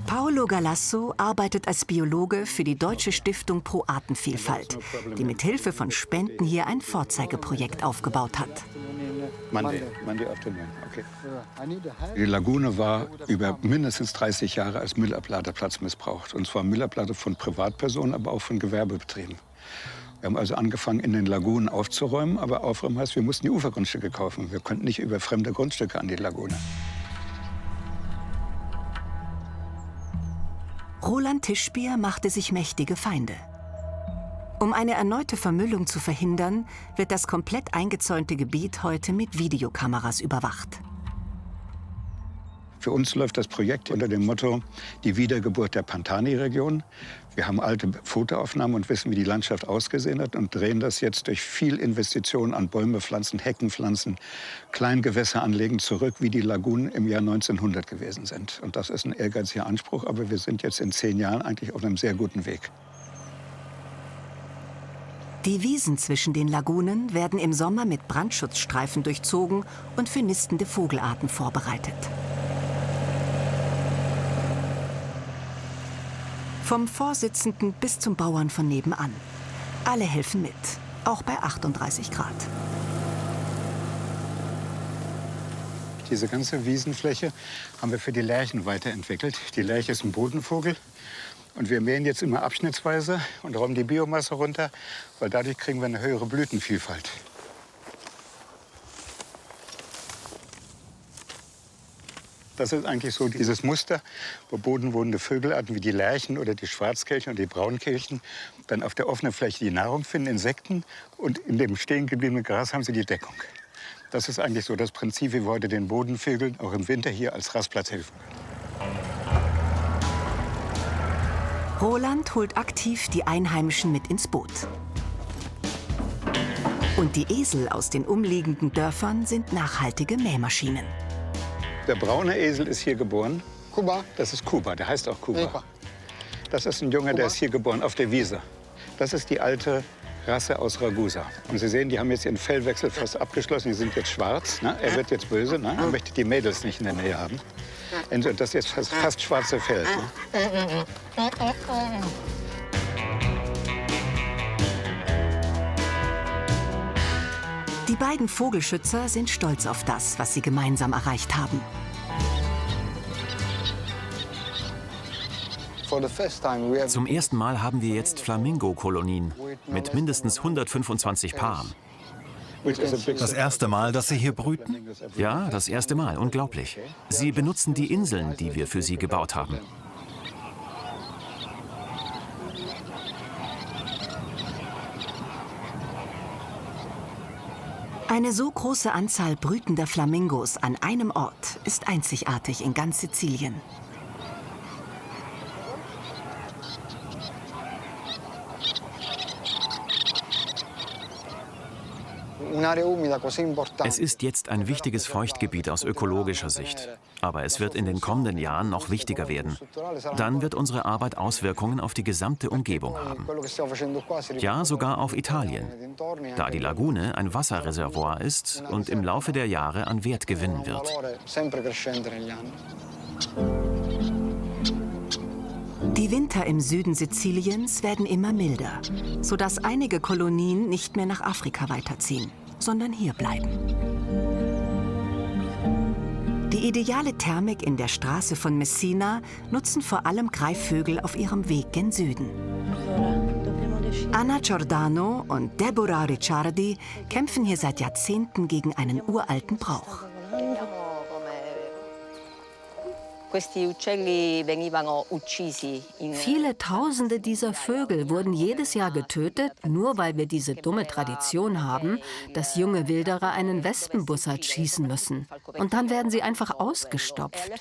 Paolo Galasso arbeitet als Biologe für die Deutsche Stiftung Pro Artenvielfalt, die mit Hilfe von Spenden hier ein Vorzeigeprojekt aufgebaut hat. Die Lagune war über mindestens 30 Jahre als Müllabladeplatz missbraucht. Und zwar Müllablade von Privatpersonen, aber auch von Gewerbebetrieben. Wir haben also angefangen, in den Lagunen aufzuräumen. Aber aufräumen heißt, wir mussten die Ufergrundstücke kaufen. Wir konnten nicht über fremde Grundstücke an die Lagune. Roland Tischbier machte sich mächtige Feinde. Um eine erneute Vermüllung zu verhindern, wird das komplett eingezäunte Gebiet heute mit Videokameras überwacht. Für uns läuft das Projekt unter dem Motto die Wiedergeburt der Pantani-Region. Wir haben alte Fotoaufnahmen und wissen, wie die Landschaft ausgesehen hat und drehen das jetzt durch viel Investitionen an Bäume pflanzen, Hecken pflanzen, Kleingewässer anlegen zurück, wie die Lagunen im Jahr 1900 gewesen sind. Und das ist ein ehrgeiziger Anspruch, aber wir sind jetzt in 10 Jahren eigentlich auf einem sehr guten Weg. Die Wiesen zwischen den Lagunen werden im Sommer mit Brandschutzstreifen durchzogen und für nistende Vogelarten vorbereitet. Vom Vorsitzenden bis zum Bauern von nebenan. Alle helfen mit, auch bei 38 Grad. Diese ganze Wiesenfläche haben wir für die Lerchen weiterentwickelt. Die Lerche ist ein Bodenvogel. Und wir mähen jetzt immer abschnittsweise und räumen die Biomasse runter, weil dadurch kriegen wir eine höhere Blütenvielfalt. Das ist eigentlich so dieses Muster, wo bodenwohnende Vögelarten wie die Lerchen oder die Schwarzkehlchen und die Braunkehlchen dann auf der offenen Fläche die Nahrung finden, Insekten, und in dem stehen gebliebenen Gras haben sie die Deckung. Das ist eigentlich so das Prinzip, wie wir heute den Bodenvögeln auch im Winter hier als Rastplatz helfen können. Roland holt aktiv die Einheimischen mit ins Boot. Und die Esel aus den umliegenden Dörfern sind nachhaltige Mähmaschinen. Der braune Esel ist hier geboren. Kuba? Das ist Kuba, der heißt auch Kuba. Das ist ein Junge, der ist hier geboren, auf der Wiese. Das ist die alte Rasse aus Ragusa. Und Sie sehen, die haben jetzt ihren Fellwechsel fast abgeschlossen. Die sind jetzt schwarz. Ne? Er wird jetzt böse. Ne? Er möchte die Mädels nicht in der Nähe haben. Und das ist jetzt fast schwarze Fell. Ne? Die beiden Vogelschützer sind stolz auf das, was sie gemeinsam erreicht haben. Zum ersten Mal haben wir jetzt Flamingo-Kolonien mit mindestens 125 Paaren. Das erste Mal, dass Sie hier brüten? Ja, das erste Mal. Unglaublich. Sie benutzen die Inseln, die wir für sie gebaut haben. Eine so große Anzahl brütender Flamingos an einem Ort ist einzigartig in ganz Sizilien. Es ist jetzt ein wichtiges Feuchtgebiet aus ökologischer Sicht. Aber es wird in den kommenden Jahren noch wichtiger werden. Dann wird unsere Arbeit Auswirkungen auf die gesamte Umgebung haben. Ja, sogar auf Italien, da die Lagune ein Wasserreservoir ist und im Laufe der Jahre an Wert gewinnen wird. Die Winter im Süden Siziliens werden immer milder, sodass einige Kolonien nicht mehr nach Afrika weiterziehen, sondern hier bleiben. Die ideale Thermik in der Straße von Messina nutzen vor allem Greifvögel auf ihrem Weg gen Süden. Anna Giordano und Deborah Ricciardi kämpfen hier seit Jahrzehnten gegen einen uralten Brauch. Viele Tausende dieser Vögel wurden jedes Jahr getötet, nur weil wir diese dumme Tradition haben, dass junge Wilderer einen Wespenbussard schießen müssen. Und dann werden sie einfach ausgestopft.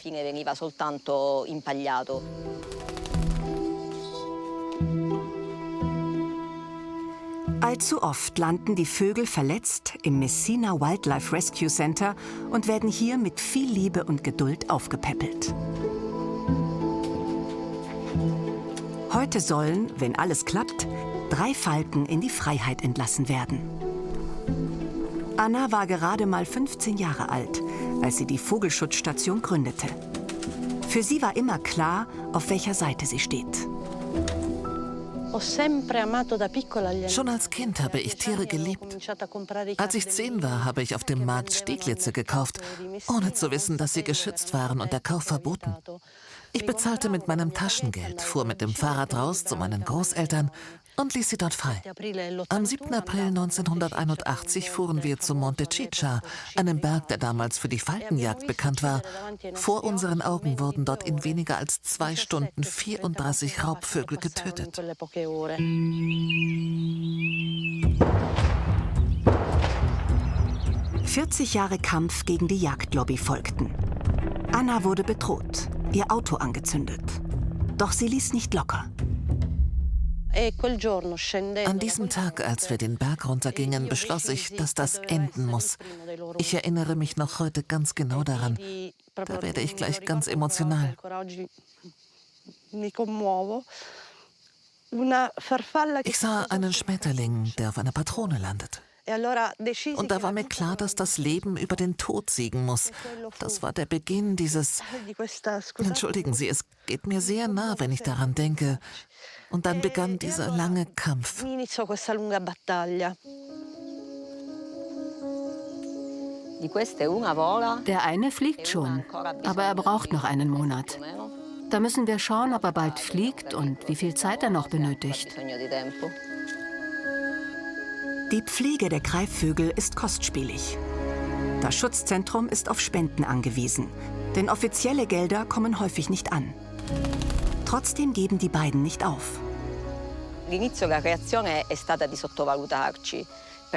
Allzu oft landen die Vögel verletzt im Messina Wildlife Rescue Center und werden hier mit viel Liebe und Geduld aufgepäppelt. Heute sollen, wenn alles klappt, 3 Falken in die Freiheit entlassen werden. Anna war gerade mal 15 Jahre alt, als sie die Vogelschutzstation gründete. Für sie war immer klar, auf welcher Seite sie steht. Schon als Kind habe ich Tiere geliebt. Als ich 10 war, habe ich auf dem Markt Stieglitze gekauft, ohne zu wissen, dass sie geschützt waren und der Kauf verboten. Ich bezahlte mit meinem Taschengeld, fuhr mit dem Fahrrad raus zu meinen Großeltern und ließ sie dort frei. Am 7. April 1981 fuhren wir zu Monte Ciccia, einem Berg, der damals für die Falkenjagd bekannt war. Vor unseren Augen wurden dort in weniger als 2 Stunden 34 Raubvögel getötet. »40 Jahre Kampf gegen die Jagdlobby folgten. Anna wurde bedroht, ihr Auto angezündet. Doch sie ließ nicht locker. An diesem Tag, als wir den Berg runtergingen, beschloss ich, dass das enden muss. Ich erinnere mich noch heute ganz genau daran. Da werde ich gleich ganz emotional. Ich sah einen Schmetterling, der auf einer Patrone landet. Und da war mir klar, dass das Leben über den Tod siegen muss. Das war der Beginn dieses... Entschuldigen Sie, es geht mir sehr nah, wenn ich daran denke. Und dann begann dieser lange Kampf. Der eine fliegt schon, aber er braucht noch einen Monat. Da müssen wir schauen, ob er bald fliegt und wie viel Zeit er noch benötigt. Die Pflege der Greifvögel ist kostspielig. Das Schutzzentrum ist auf Spenden angewiesen, denn offizielle Gelder kommen häufig nicht an. Trotzdem geben die beiden nicht auf.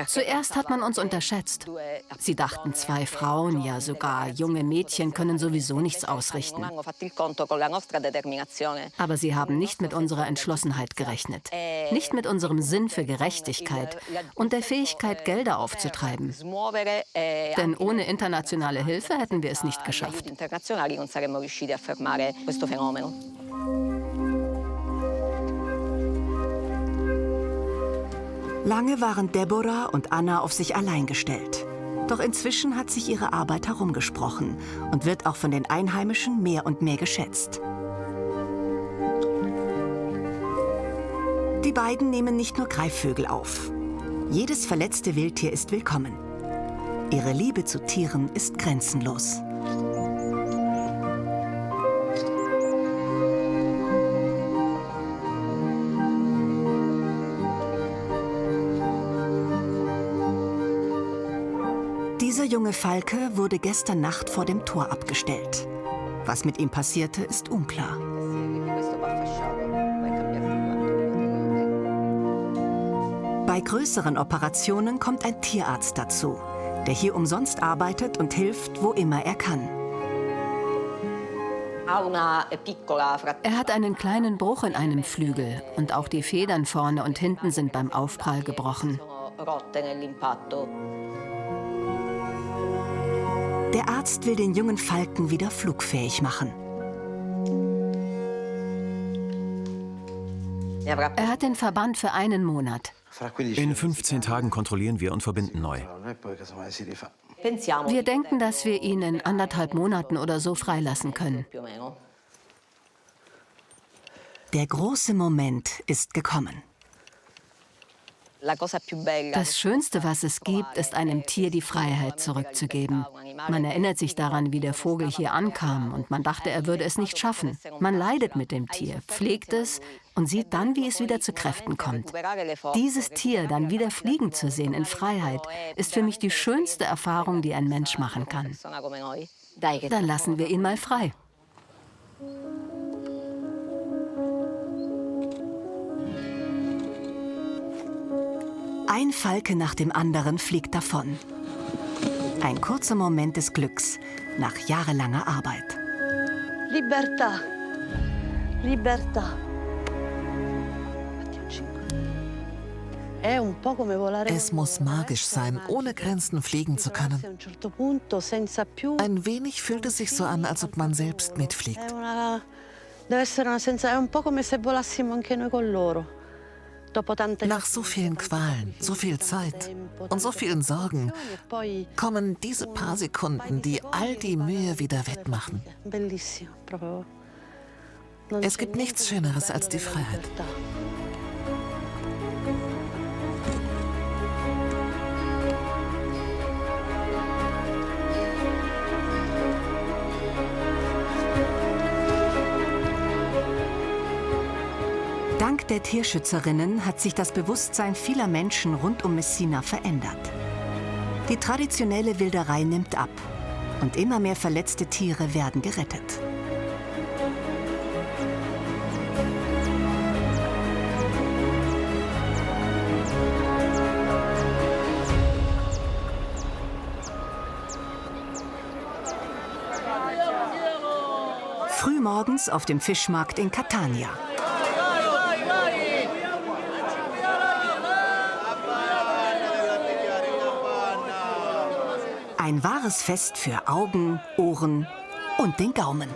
Zuerst hat man uns unterschätzt. Sie dachten, 2 Frauen, ja sogar junge Mädchen können sowieso nichts ausrichten. Aber sie haben nicht mit unserer Entschlossenheit gerechnet. Nicht mit unserem Sinn für Gerechtigkeit und der Fähigkeit, Gelder aufzutreiben. Denn ohne internationale Hilfe hätten wir es nicht geschafft. Lange waren Deborah und Anna auf sich allein gestellt. Doch inzwischen hat sich ihre Arbeit herumgesprochen und wird auch von den Einheimischen mehr und mehr geschätzt. Die beiden nehmen nicht nur Greifvögel auf. Jedes verletzte Wildtier ist willkommen. Ihre Liebe zu Tieren ist grenzenlos. Dieser junge Falke wurde gestern Nacht vor dem Tor abgestellt. Was mit ihm passierte, ist unklar. Bei größeren Operationen kommt ein Tierarzt dazu, der hier umsonst arbeitet und hilft, wo immer er kann. Er hat einen kleinen Bruch in einem Flügel und auch die Federn vorne und hinten sind beim Aufprall gebrochen. Der Arzt will den jungen Falken wieder flugfähig machen. Er hat den Verband für einen Monat. In 15 Tagen kontrollieren wir und verbinden neu. Wir denken, dass wir ihn in 1,5 Monaten oder so freilassen können. Der große Moment ist gekommen. Das Schönste, was es gibt, ist einem Tier die Freiheit zurückzugeben. Man erinnert sich daran, wie der Vogel hier ankam und man dachte, er würde es nicht schaffen. Man leidet mit dem Tier, pflegt es und sieht dann, wie es wieder zu Kräften kommt. Dieses Tier dann wieder fliegen zu sehen in Freiheit, ist für mich die schönste Erfahrung, die ein Mensch machen kann. Dann lassen wir ihn mal frei. Ein Falke nach dem anderen fliegt davon. Ein kurzer Moment des Glücks nach jahrelanger Arbeit. Libertà. Libertà. Es muss magisch sein, ohne Grenzen fliegen zu können. Ein wenig fühlt es sich so an, als ob man selbst mitfliegt. Nach so vielen Qualen, so viel Zeit und so vielen Sorgen kommen diese paar Sekunden, die all die Mühe wieder wettmachen. Es gibt nichts Schöneres als die Freiheit. Dank der Tierschützerinnen hat sich das Bewusstsein vieler Menschen rund um Messina verändert. Die traditionelle Wilderei nimmt ab und immer mehr verletzte Tiere werden gerettet. Frühmorgens auf dem Fischmarkt in Catania. Ein wahres Fest für Augen, Ohren und den Gaumen.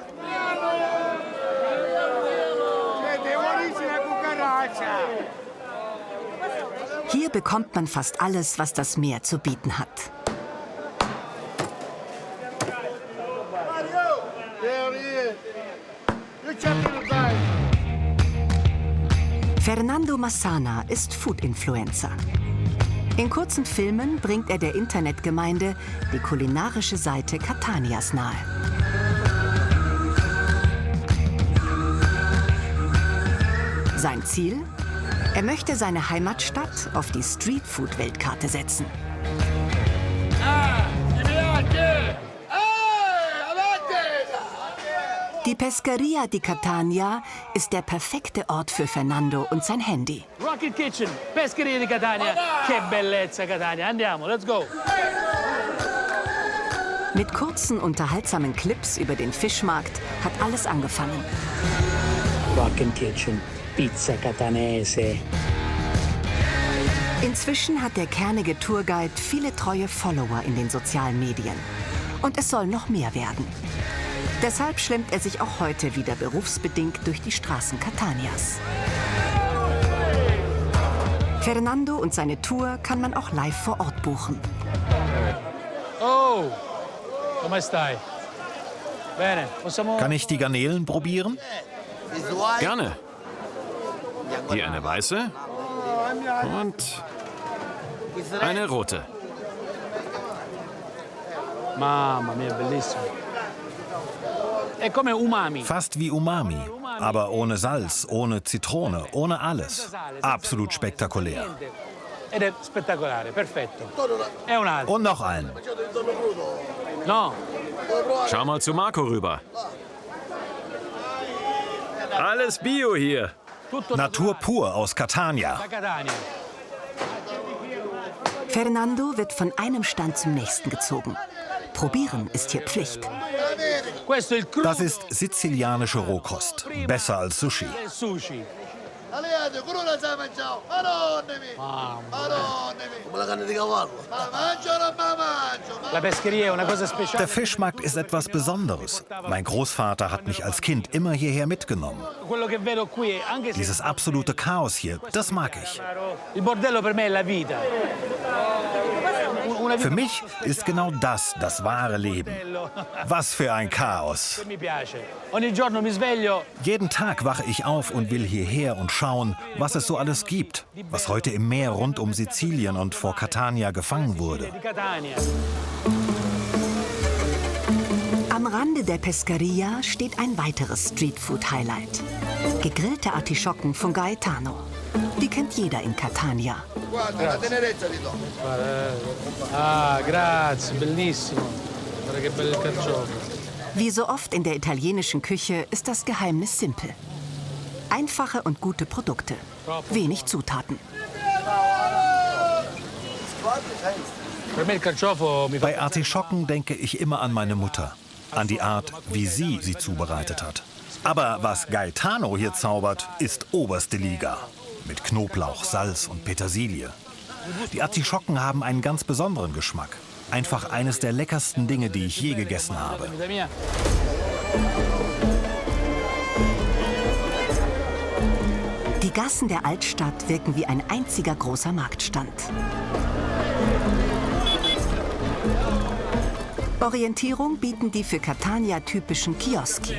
Hier bekommt man fast alles, was das Meer zu bieten hat. Fernando Massana ist Food-Influencer. In kurzen Filmen bringt er der Internetgemeinde die kulinarische Seite Catanias nahe. Sein Ziel? Er möchte seine Heimatstadt auf die Streetfood-Weltkarte setzen. Die Pescheria di Catania ist der perfekte Ort für Fernando und sein Handy. Rocket Kitchen, Pescheria di Catania. Che bellezza Catania. Andiamo, let's go. Mit kurzen, unterhaltsamen Clips über den Fischmarkt hat alles angefangen. Rocket Kitchen, Pizza Catanese. Inzwischen hat der kernige Tourguide viele treue Follower in den sozialen Medien. Und es soll noch mehr werden. Deshalb schlemmt er sich auch heute wieder berufsbedingt durch die Straßen Catanias. Fernando und seine Tour kann man auch live vor Ort buchen. Oh, come stai? Bene, possiamo... Kann ich die Garnelen probieren? Gerne. Hier eine weiße und eine rote. Mamma mia, bellissimo. È come umami. Fast wie Umami, aber ohne Salz, ohne Zitrone, ohne alles. Absolut spektakulär. Ed è spettacolare, perfetto. È un altro. Und noch einen. No. Schau mal zu Marco rüber. Alles Bio hier. Natur pur aus Catania. Da Catania. Fernando wird von einem Stand zum nächsten gezogen. Probieren ist hier Pflicht. Das ist sizilianische Rohkost. Besser als Sushi. Der Fischmarkt ist etwas Besonderes. Mein Großvater hat mich als Kind immer hierher mitgenommen. Dieses absolute Chaos hier, das mag ich. Für mich ist genau das das wahre Leben. Was für ein Chaos. Jeden Tag wache ich auf und will hierher und schauen, was es so alles gibt, was heute im Meer rund um Sizilien und vor Catania gefangen wurde. Am Rande der Pescheria steht ein weiteres Streetfood-Highlight. Gegrillte Artischocken von Gaetano. Die kennt jeder in Catania. Ah, grazie, bellissimo. Guarda che bello il carciofo. Wie so oft in der italienischen Küche ist das Geheimnis simpel. Einfache und gute Produkte, wenig Zutaten. Bei Artischocken denke ich immer an meine Mutter, an die Art, wie sie zubereitet hat. Aber was Gaetano hier zaubert, ist oberste Liga. mit Knoblauch, Salz und Petersilie. Die Artischocken haben einen ganz besonderen Geschmack. Einfach eines der leckersten Dinge, die ich je gegessen habe. Die Gassen der Altstadt wirken wie ein einziger großer Marktstand. Orientierung bieten die für Catania typischen Kioski.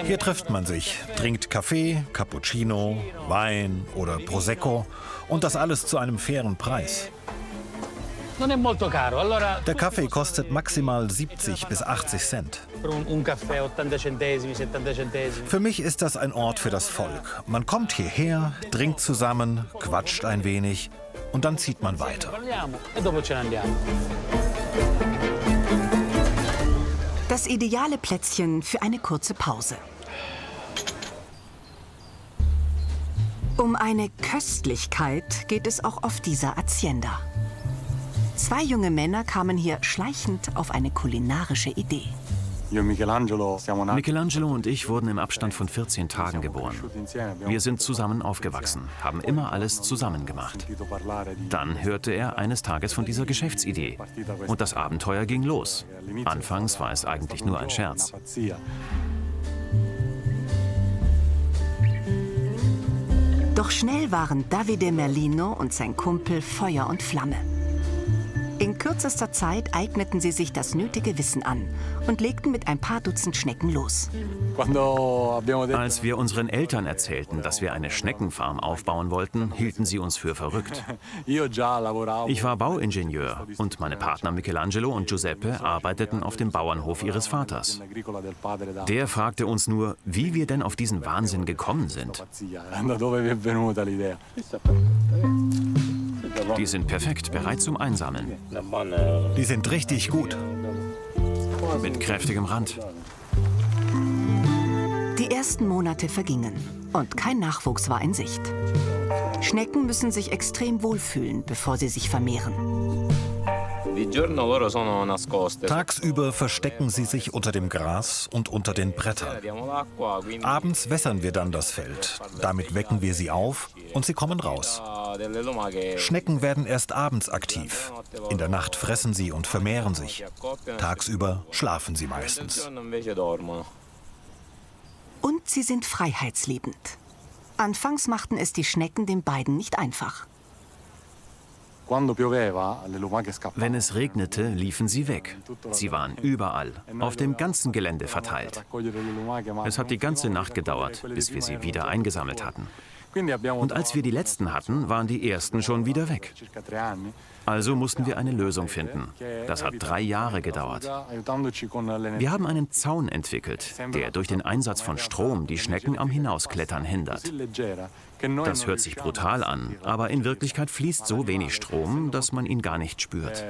Hier trifft man sich, trinkt Kaffee, Cappuccino, Wein oder Prosecco und das alles zu einem fairen Preis. Der Kaffee kostet maximal 70 bis 80 Cent. Für mich ist das ein Ort für das Volk. Man kommt hierher, trinkt zusammen, quatscht ein wenig und dann zieht man weiter. Das ideale Plätzchen für eine kurze Pause. Um eine Köstlichkeit geht es auch auf dieser Hacienda. 2 junge Männer kamen hier schleichend auf eine kulinarische Idee. Michelangelo und ich wurden im Abstand von 14 Tagen geboren. Wir sind zusammen aufgewachsen, haben immer alles zusammen gemacht. Dann hörte er eines Tages von dieser Geschäftsidee. Und das Abenteuer ging los. Anfangs war es eigentlich nur ein Scherz. Doch schnell waren Davide Merlino und sein Kumpel Feuer und Flamme. In kürzester Zeit eigneten sie sich das nötige Wissen an und legten mit ein paar Dutzend Schnecken los. Als wir unseren Eltern erzählten, dass wir eine Schneckenfarm aufbauen wollten, hielten sie uns für verrückt. Ich war Bauingenieur und meine Partner Michelangelo und Giuseppe arbeiteten auf dem Bauernhof ihres Vaters. Der fragte uns nur, wie wir denn auf diesen Wahnsinn gekommen sind. Die sind perfekt, bereit zum Einsammeln. Die sind richtig gut. Mit kräftigem Rand. Die ersten Monate vergingen und kein Nachwuchs war in Sicht. Schnecken müssen sich extrem wohlfühlen, bevor sie sich vermehren. Tagsüber verstecken sie sich unter dem Gras und unter den Brettern. Abends wässern wir dann das Feld. Damit wecken wir sie auf und sie kommen raus. Schnecken werden erst abends aktiv. In der Nacht fressen sie und vermehren sich. Tagsüber schlafen sie meistens. Und sie sind freiheitsliebend. Anfangs machten es die Schnecken den beiden nicht einfach. Wenn es regnete, liefen sie weg. Sie waren überall, auf dem ganzen Gelände verteilt. Es hat die ganze Nacht gedauert, bis wir sie wieder eingesammelt hatten. Und als wir die letzten hatten, waren die ersten schon wieder weg. Also mussten wir eine Lösung finden. Das hat 3 Jahre gedauert. Wir haben einen Zaun entwickelt, der durch den Einsatz von Strom die Schnecken am Hinausklettern hindert. Das hört sich brutal an, aber in Wirklichkeit fließt so wenig Strom, dass man ihn gar nicht spürt.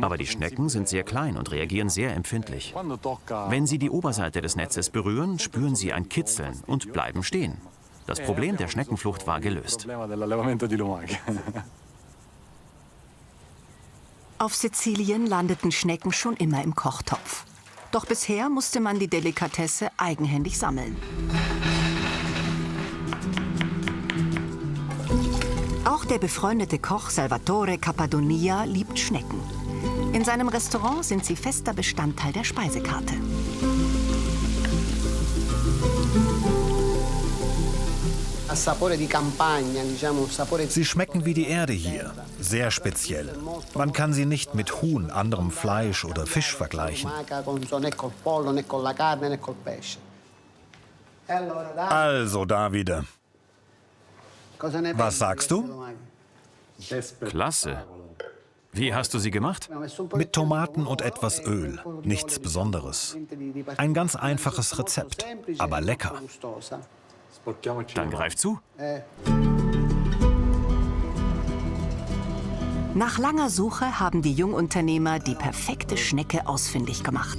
Aber die Schnecken sind sehr klein und reagieren sehr empfindlich. Wenn sie die Oberseite des Netzes berühren, spüren sie ein Kitzeln und bleiben stehen. Das Problem der Schneckenflucht war gelöst. Auf Sizilien landeten Schnecken schon immer im Kochtopf. Doch bisher musste man die Delikatesse eigenhändig sammeln. Auch der befreundete Koch Salvatore Cappadonia liebt Schnecken. In seinem Restaurant sind sie fester Bestandteil der Speisekarte. Sie schmecken wie die Erde hier, sehr speziell. Man kann sie nicht mit Huhn, anderem Fleisch oder Fisch vergleichen. Also, Davide, was sagst du? Klasse. Wie hast du sie gemacht? Mit Tomaten und etwas Öl, nichts Besonderes. Ein ganz einfaches Rezept, aber lecker. Dann greif zu. Nach langer Suche haben die Jungunternehmer die perfekte Schnecke ausfindig gemacht.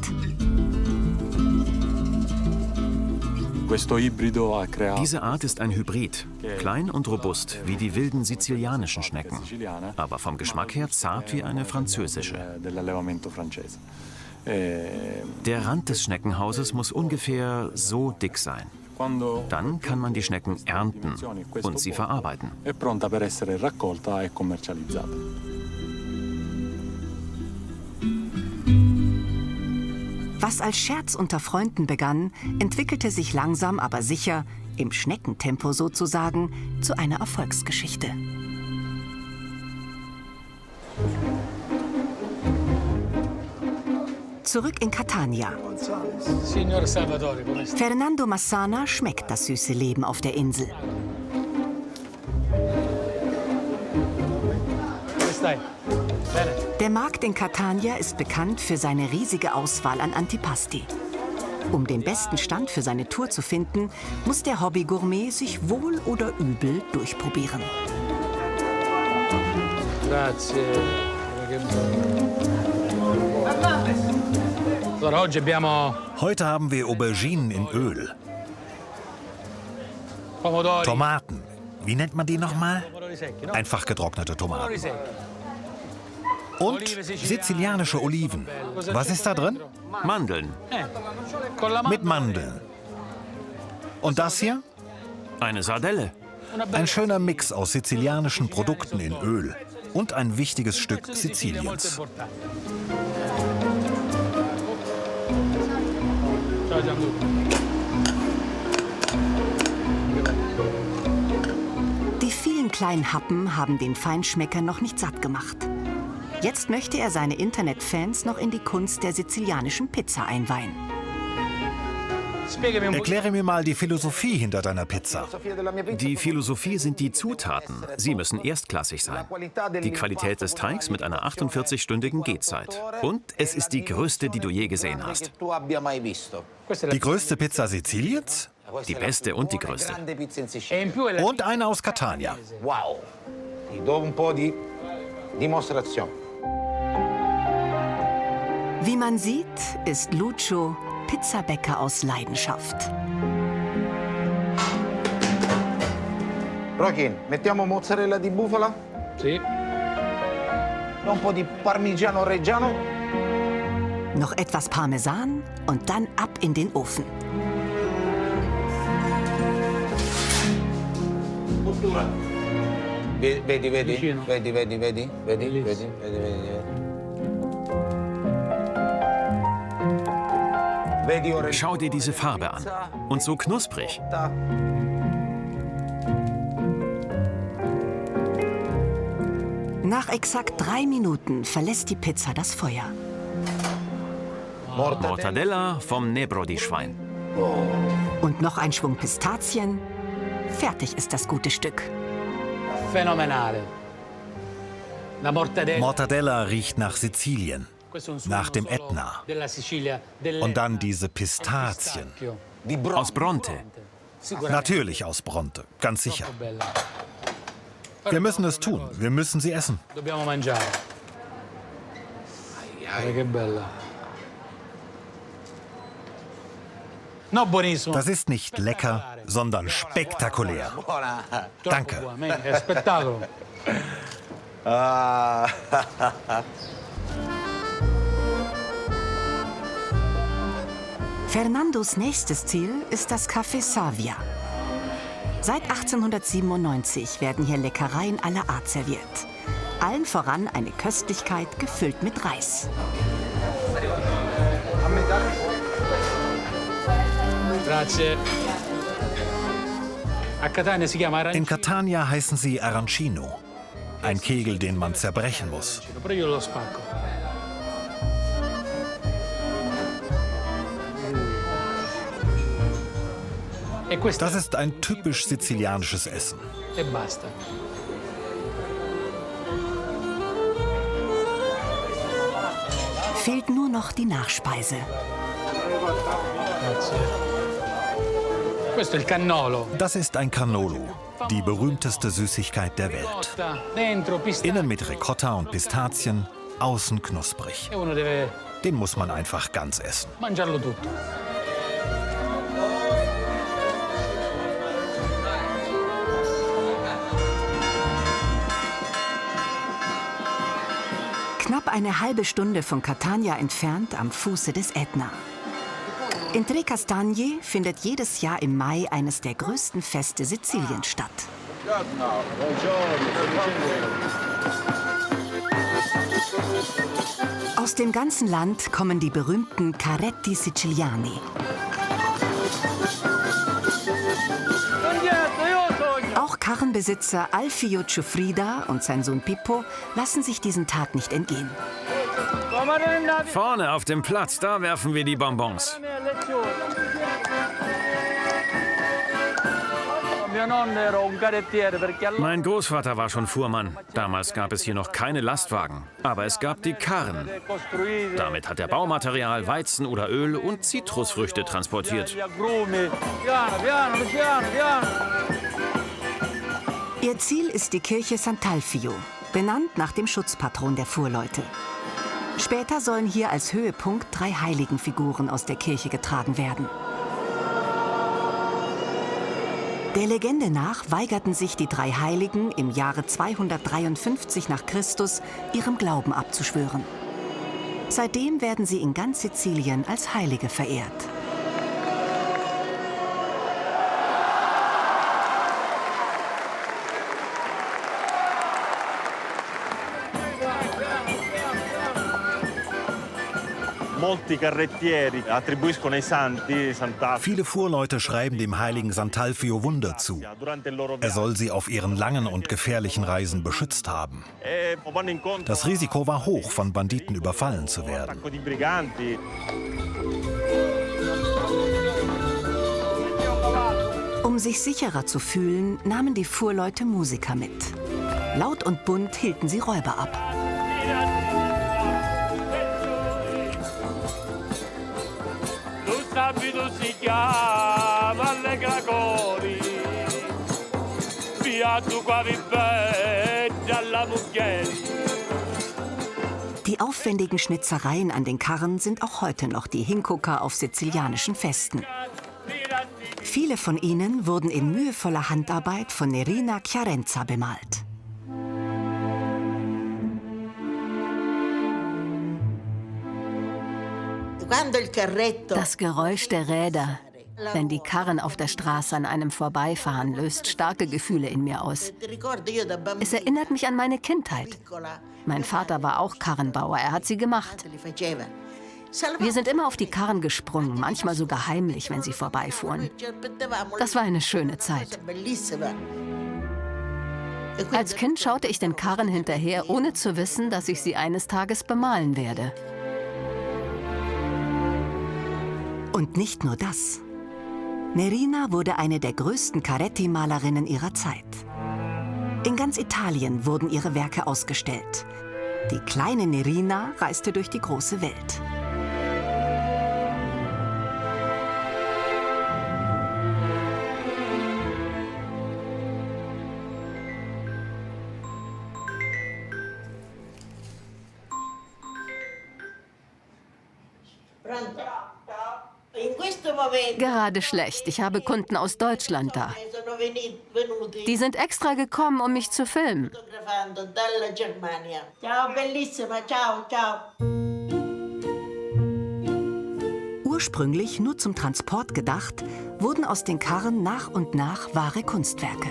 Diese Art ist ein Hybrid, klein und robust wie die wilden sizilianischen Schnecken, aber vom Geschmack her zart wie eine französische. Der Rand des Schneckenhauses muss ungefähr so dick sein. Dann kann man die Schnecken ernten und sie verarbeiten. Was als Scherz unter Freunden begann, entwickelte sich langsam aber sicher, im Schneckentempo sozusagen, zu einer Erfolgsgeschichte. Zurück in Catania. Fernando Massana schmeckt das süße Leben auf der Insel. Der Markt in Catania ist bekannt für seine riesige Auswahl an Antipasti. Um den besten Stand für seine Tour zu finden, muss der Hobbygourmet sich wohl oder übel durchprobieren. Heute haben wir Auberginen in Öl. Tomaten. Wie nennt man die nochmal? Einfach getrocknete Tomaten. Und sizilianische Oliven. Was ist da drin? Mandeln. Mit Mandeln. Und das hier? Eine Sardelle. Ein schöner Mix aus sizilianischen Produkten in Öl und ein wichtiges Stück Siziliens. Die vielen kleinen Happen haben den Feinschmecker noch nicht satt gemacht. Jetzt möchte er seine Internetfans noch in die Kunst der sizilianischen Pizza einweihen. Erkläre mir mal die Philosophie hinter deiner Pizza. Die Philosophie sind die Zutaten. Sie müssen erstklassig sein. Die Qualität des Teigs mit einer 48-stündigen Gehzeit. Und es ist die größte, die du je gesehen hast. Die größte Pizza Siziliens? Die beste und die größte. Und eine aus Catania. Wow. Ti do un po' di dimostrazione. Wie man sieht, ist Lucio Pizzabäcker aus Leidenschaft. Joaquin, mettiamo mozzarella di bufala? Sì. Un po' di parmigiano reggiano? Noch etwas Parmesan und dann ab in den Ofen. Vedi. Schau dir diese Farbe an. Und so knusprig. Nach exakt 3 Minuten verlässt die Pizza das Feuer. Mortadella vom Nebrodi-Schwein. Und noch ein Schwung Pistazien. Fertig ist das gute Stück. Phänomenale. Mortadella riecht nach Sizilien, nach dem Ätna. Und dann diese Pistazien. Aus Bronte. Natürlich aus Bronte, ganz sicher. Wir müssen es tun, wir müssen sie essen. Dobbiamo mangiare. Che bella. No, buonissimo. Das ist nicht lecker, sondern spektakulär. Danke. Spettacolo. Fernandos nächstes Ziel ist das Café Savia. Seit 1897 werden hier Leckereien aller Art serviert. Allen voran eine Köstlichkeit gefüllt mit Reis. In Catania heißen sie Arancino. Ein Kegel, den man zerbrechen muss. Das ist ein typisch sizilianisches Essen. Fehlt nur noch die Nachspeise. Das ist ein Cannolo, die berühmteste Süßigkeit der Welt. Innen mit Ricotta und Pistazien, außen knusprig. Den muss man einfach ganz essen. Knapp eine halbe Stunde von Catania entfernt am Fuße des Ätna. In Tre Castagni findet jedes Jahr im Mai eines der größten Feste Siziliens statt. Aus dem ganzen Land kommen die berühmten Carretti Siciliani. Auch Karrenbesitzer Alfio Ciuffrida und sein Sohn Pippo lassen sich diesen Tag nicht entgehen. Vorne auf dem Platz, da werfen wir die Bonbons. Mein Großvater war schon Fuhrmann. Damals gab es hier noch keine Lastwagen. Aber es gab die Karren. Damit hat er Baumaterial, Weizen oder Öl und Zitrusfrüchte transportiert. Ihr Ziel ist die Kirche Sant'Alfio, benannt nach dem Schutzpatron der Fuhrleute. Später sollen hier als Höhepunkt 3 Heiligenfiguren aus der Kirche getragen werden. Der Legende nach weigerten sich die 3 Heiligen im Jahre 253 nach Christus, ihrem Glauben abzuschwören. Seitdem werden sie in ganz Sizilien als Heilige verehrt. Viele Fuhrleute schreiben dem heiligen Sant'Alfio Wunder zu. Er soll sie auf ihren langen und gefährlichen Reisen beschützt haben. Das Risiko war hoch, von Banditen überfallen zu werden. Um sich sicherer zu fühlen, nahmen die Fuhrleute Musiker mit. Laut und bunt hielten sie Räuber ab. Die aufwendigen Schnitzereien an den Karren sind auch heute noch die Hingucker auf sizilianischen Festen. Viele von ihnen wurden in mühevoller Handarbeit von Nerina Chiarenza bemalt. Das Geräusch der Räder, wenn die Karren auf der Straße an einem vorbeifahren, löst starke Gefühle in mir aus. Es erinnert mich an meine Kindheit. Mein Vater war auch Karrenbauer, er hat sie gemacht. Wir sind immer auf die Karren gesprungen, manchmal sogar heimlich, wenn sie vorbeifuhren. Das war eine schöne Zeit. Als Kind schaute ich den Karren hinterher, ohne zu wissen, dass ich sie eines Tages bemalen werde. Und nicht nur das. Nerina wurde eine der größten Carretti-Malerinnen ihrer Zeit. In ganz Italien wurden ihre Werke ausgestellt. Die kleine Nerina reiste durch die große Welt. Gerade schlecht. Ich habe Kunden aus Deutschland da. Die sind extra gekommen, um mich zu filmen. Ursprünglich nur zum Transport gedacht, wurden aus den Karren nach und nach wahre Kunstwerke.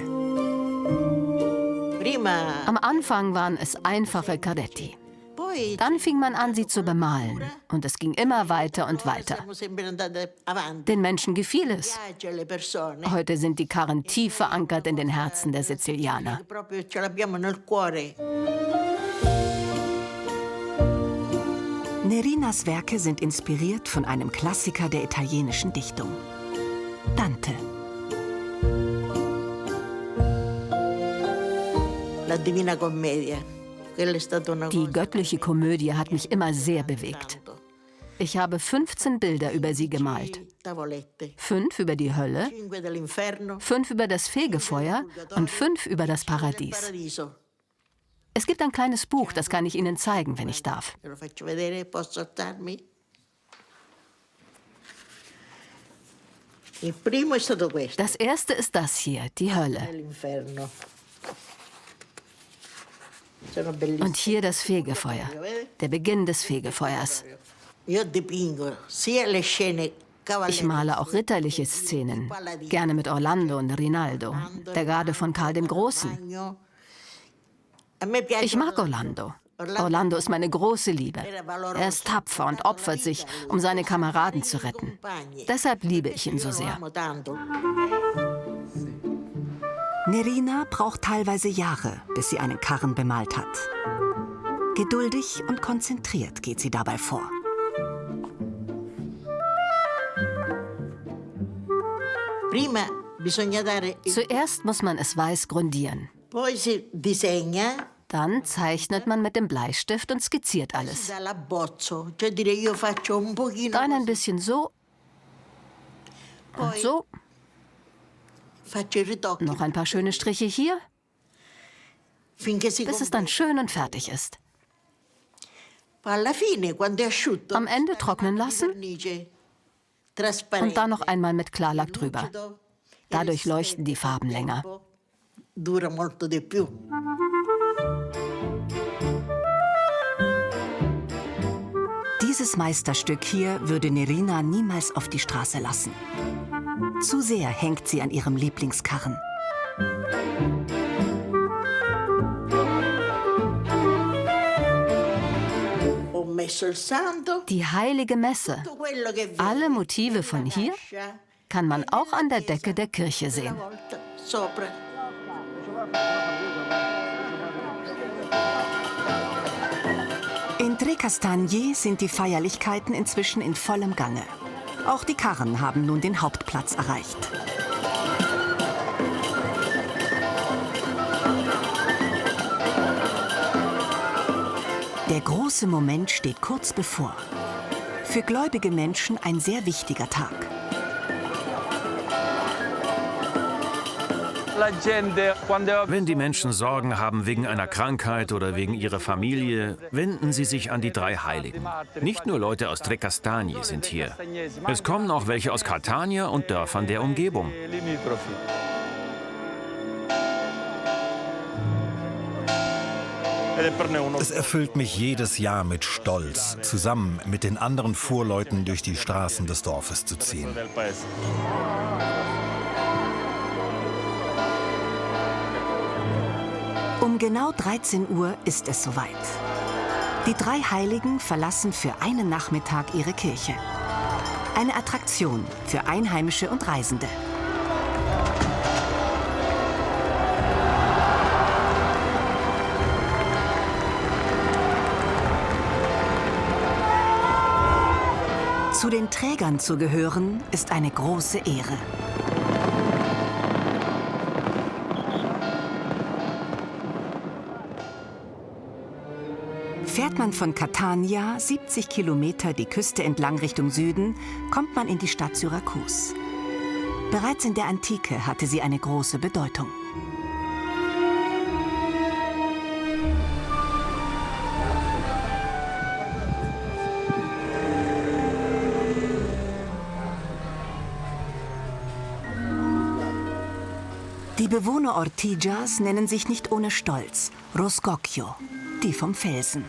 Am Anfang waren es einfache Carretti. Dann fing man an, sie zu bemalen. Und es ging immer weiter und weiter. Den Menschen gefiel es. Heute sind die Karren tief verankert in den Herzen der Sizilianer. Nerinas Werke sind inspiriert von einem Klassiker der italienischen Dichtung, Dante. La Divina Commedia. Die göttliche Komödie hat mich immer sehr bewegt. Ich habe 15 Bilder über sie gemalt. 5 über die Hölle, 5 über das Fegefeuer und 5 über das Paradies. Es gibt ein kleines Buch, das kann ich Ihnen zeigen, wenn ich darf. Das erste ist das hier, die Hölle. Und hier das Fegefeuer, der Beginn des Fegefeuers. Ich male auch ritterliche Szenen, gerne mit Orlando und Rinaldo, der Garde von Karl dem Großen. Ich mag Orlando. Orlando ist meine große Liebe. Er ist tapfer und opfert sich, um seine Kameraden zu retten. Deshalb liebe ich ihn so sehr. Nerina braucht teilweise Jahre, bis sie einen Karren bemalt hat. Geduldig und konzentriert geht sie dabei vor. Zuerst muss man es weiß grundieren. Dann zeichnet man mit dem Bleistift und skizziert alles. Dann ein bisschen so und so. Noch ein paar schöne Striche hier, bis es dann schön und fertig ist. Am Ende trocknen lassen und dann noch einmal mit Klarlack drüber. Dadurch leuchten die Farben länger. Dieses Meisterstück hier würde Nerina niemals auf die Straße lassen. Zu sehr hängt sie an ihrem Lieblingskarren. Die heilige Messe. Alle Motive von hier kann man auch an der Decke der Kirche sehen. In Trecastagni sind die Feierlichkeiten inzwischen in vollem Gange. Auch die Karren haben nun den Hauptplatz erreicht. Der große Moment steht kurz bevor. Für gläubige Menschen ein sehr wichtiger Tag. Wenn die Menschen Sorgen haben wegen einer Krankheit oder wegen ihrer Familie, wenden sie sich an die drei Heiligen. Nicht nur Leute aus Trecastagni sind hier. Es kommen auch welche aus Catania und Dörfern der Umgebung. Es erfüllt mich jedes Jahr mit Stolz, zusammen mit den anderen Fuhrleuten durch die Straßen des Dorfes zu ziehen. Um genau 13 Uhr ist es soweit. Die drei Heiligen verlassen für einen Nachmittag ihre Kirche. Eine Attraktion für Einheimische und Reisende. Zu den Trägern zu gehören, ist eine große Ehre. Fährt man von Catania 70 Kilometer die Küste entlang Richtung Süden, kommt man in die Stadt Syrakus. Bereits in der Antike hatte sie eine große Bedeutung. Die Bewohner Ortigias nennen sich nicht ohne Stolz Roscocchio, die vom Felsen.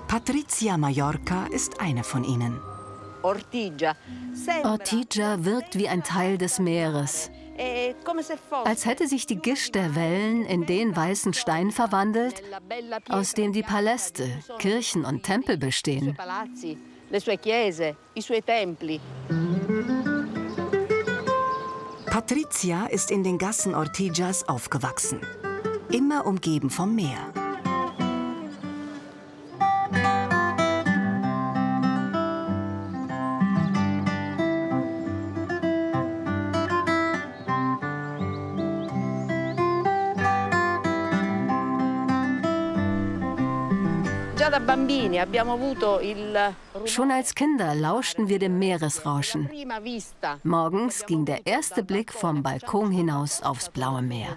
Patricia Mallorca ist eine von ihnen. Ortigia wirkt wie ein Teil des Meeres. Als hätte sich die Gischt der Wellen in den weißen Stein verwandelt, aus dem die Paläste, Kirchen und Tempel bestehen. Patricia ist in den Gassen Ortigias aufgewachsen, immer umgeben vom Meer. Schon als Kinder lauschten wir dem Meeresrauschen. Morgens ging der erste Blick vom Balkon hinaus aufs blaue Meer.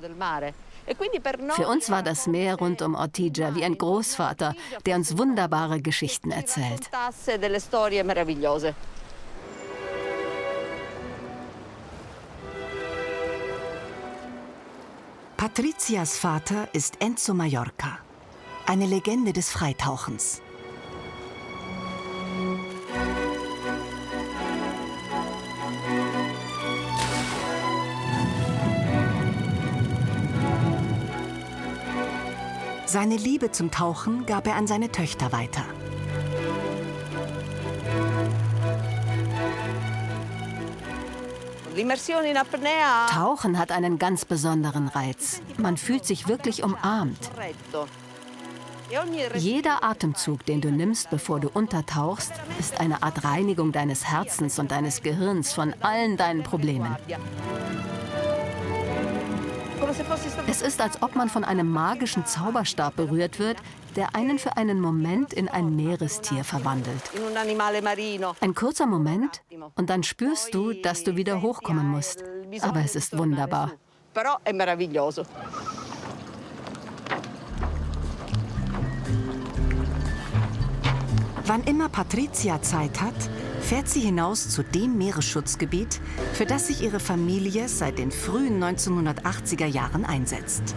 Für uns war das Meer rund um Ortigia wie ein Großvater, der uns wunderbare Geschichten erzählt. Patrizias Vater ist Enzo Maiorca, eine Legende des Freitauchens. Seine Liebe zum Tauchen gab er an seine Töchter weiter. Tauchen hat einen ganz besonderen Reiz. Man fühlt sich wirklich umarmt. Jeder Atemzug, den du nimmst, bevor du untertauchst, ist eine Art Reinigung deines Herzens und deines Gehirns von allen deinen Problemen. Es ist, als ob man von einem magischen Zauberstab berührt wird, der einen für einen Moment in ein Meerestier verwandelt. Ein kurzer Moment und dann spürst du, dass du wieder hochkommen musst. Aber es ist wunderbar. Wann immer Patrizia Zeit hat, fährt sie hinaus zu dem Meeresschutzgebiet, für das sich ihre Familie seit den frühen 1980er Jahren einsetzt.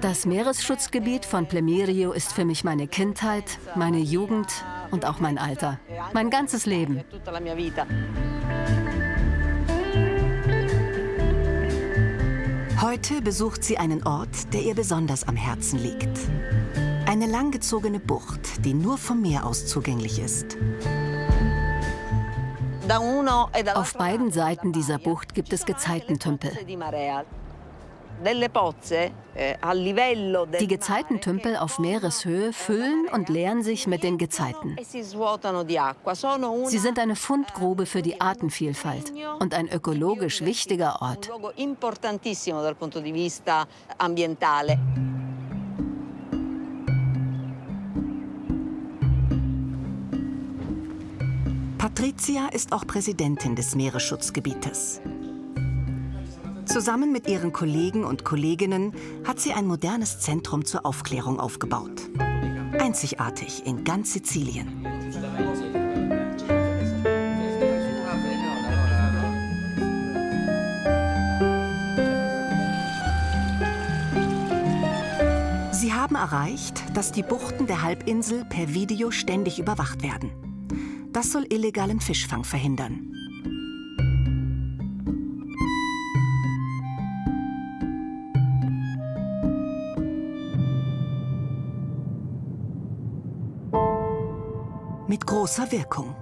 Das Meeresschutzgebiet von Plemirio ist für mich meine Kindheit, meine Jugend und auch mein Alter. Mein ganzes Leben. Heute besucht sie einen Ort, der ihr besonders am Herzen liegt. Eine langgezogene Bucht, die nur vom Meer aus zugänglich ist. Auf beiden Seiten dieser Bucht gibt es Gezeitentümpel. Die Gezeitentümpel auf Meereshöhe füllen und leeren sich mit den Gezeiten. Sie sind eine Fundgrube für die Artenvielfalt und ein ökologisch wichtiger Ort. Patrizia ist auch Präsidentin des Meeresschutzgebietes. Zusammen mit ihren Kollegen und Kolleginnen hat sie ein modernes Zentrum zur Aufklärung aufgebaut. Einzigartig in ganz Sizilien. Sie haben erreicht, dass die Buchten der Halbinsel per Video ständig überwacht werden. Das soll illegalen Fischfang verhindern. Mit großer Wirkung.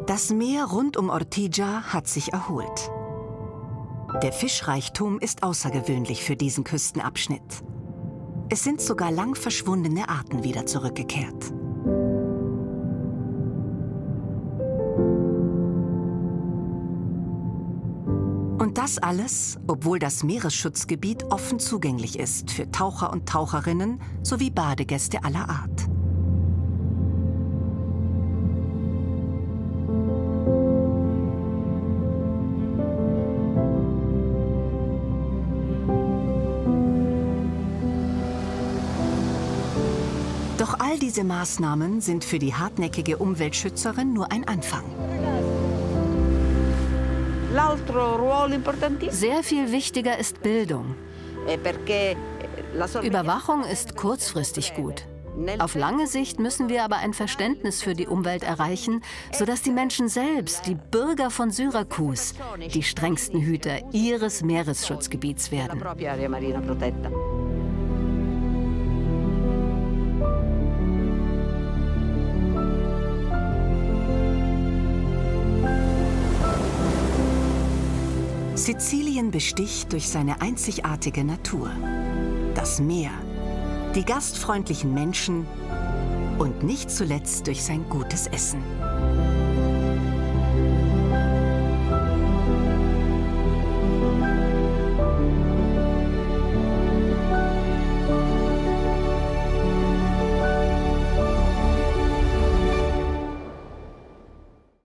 Das Meer rund um Ortigia hat sich erholt. Der Fischreichtum ist außergewöhnlich für diesen Küstenabschnitt. Es sind sogar lang verschwundene Arten wieder zurückgekehrt. Und das alles, obwohl das Meeresschutzgebiet offen zugänglich ist für Taucher und Taucherinnen sowie Badegäste aller Art. Doch all diese Maßnahmen sind für die hartnäckige Umweltschützerin nur ein Anfang. Sehr viel wichtiger ist Bildung. Überwachung ist kurzfristig gut. Auf lange Sicht müssen wir aber ein Verständnis für die Umwelt erreichen, sodass die Menschen selbst, die Bürger von Syrakus, die strengsten Hüter ihres Meeresschutzgebiets werden. Sizilien besticht durch seine einzigartige Natur. Das Meer, die gastfreundlichen Menschen und nicht zuletzt durch sein gutes Essen.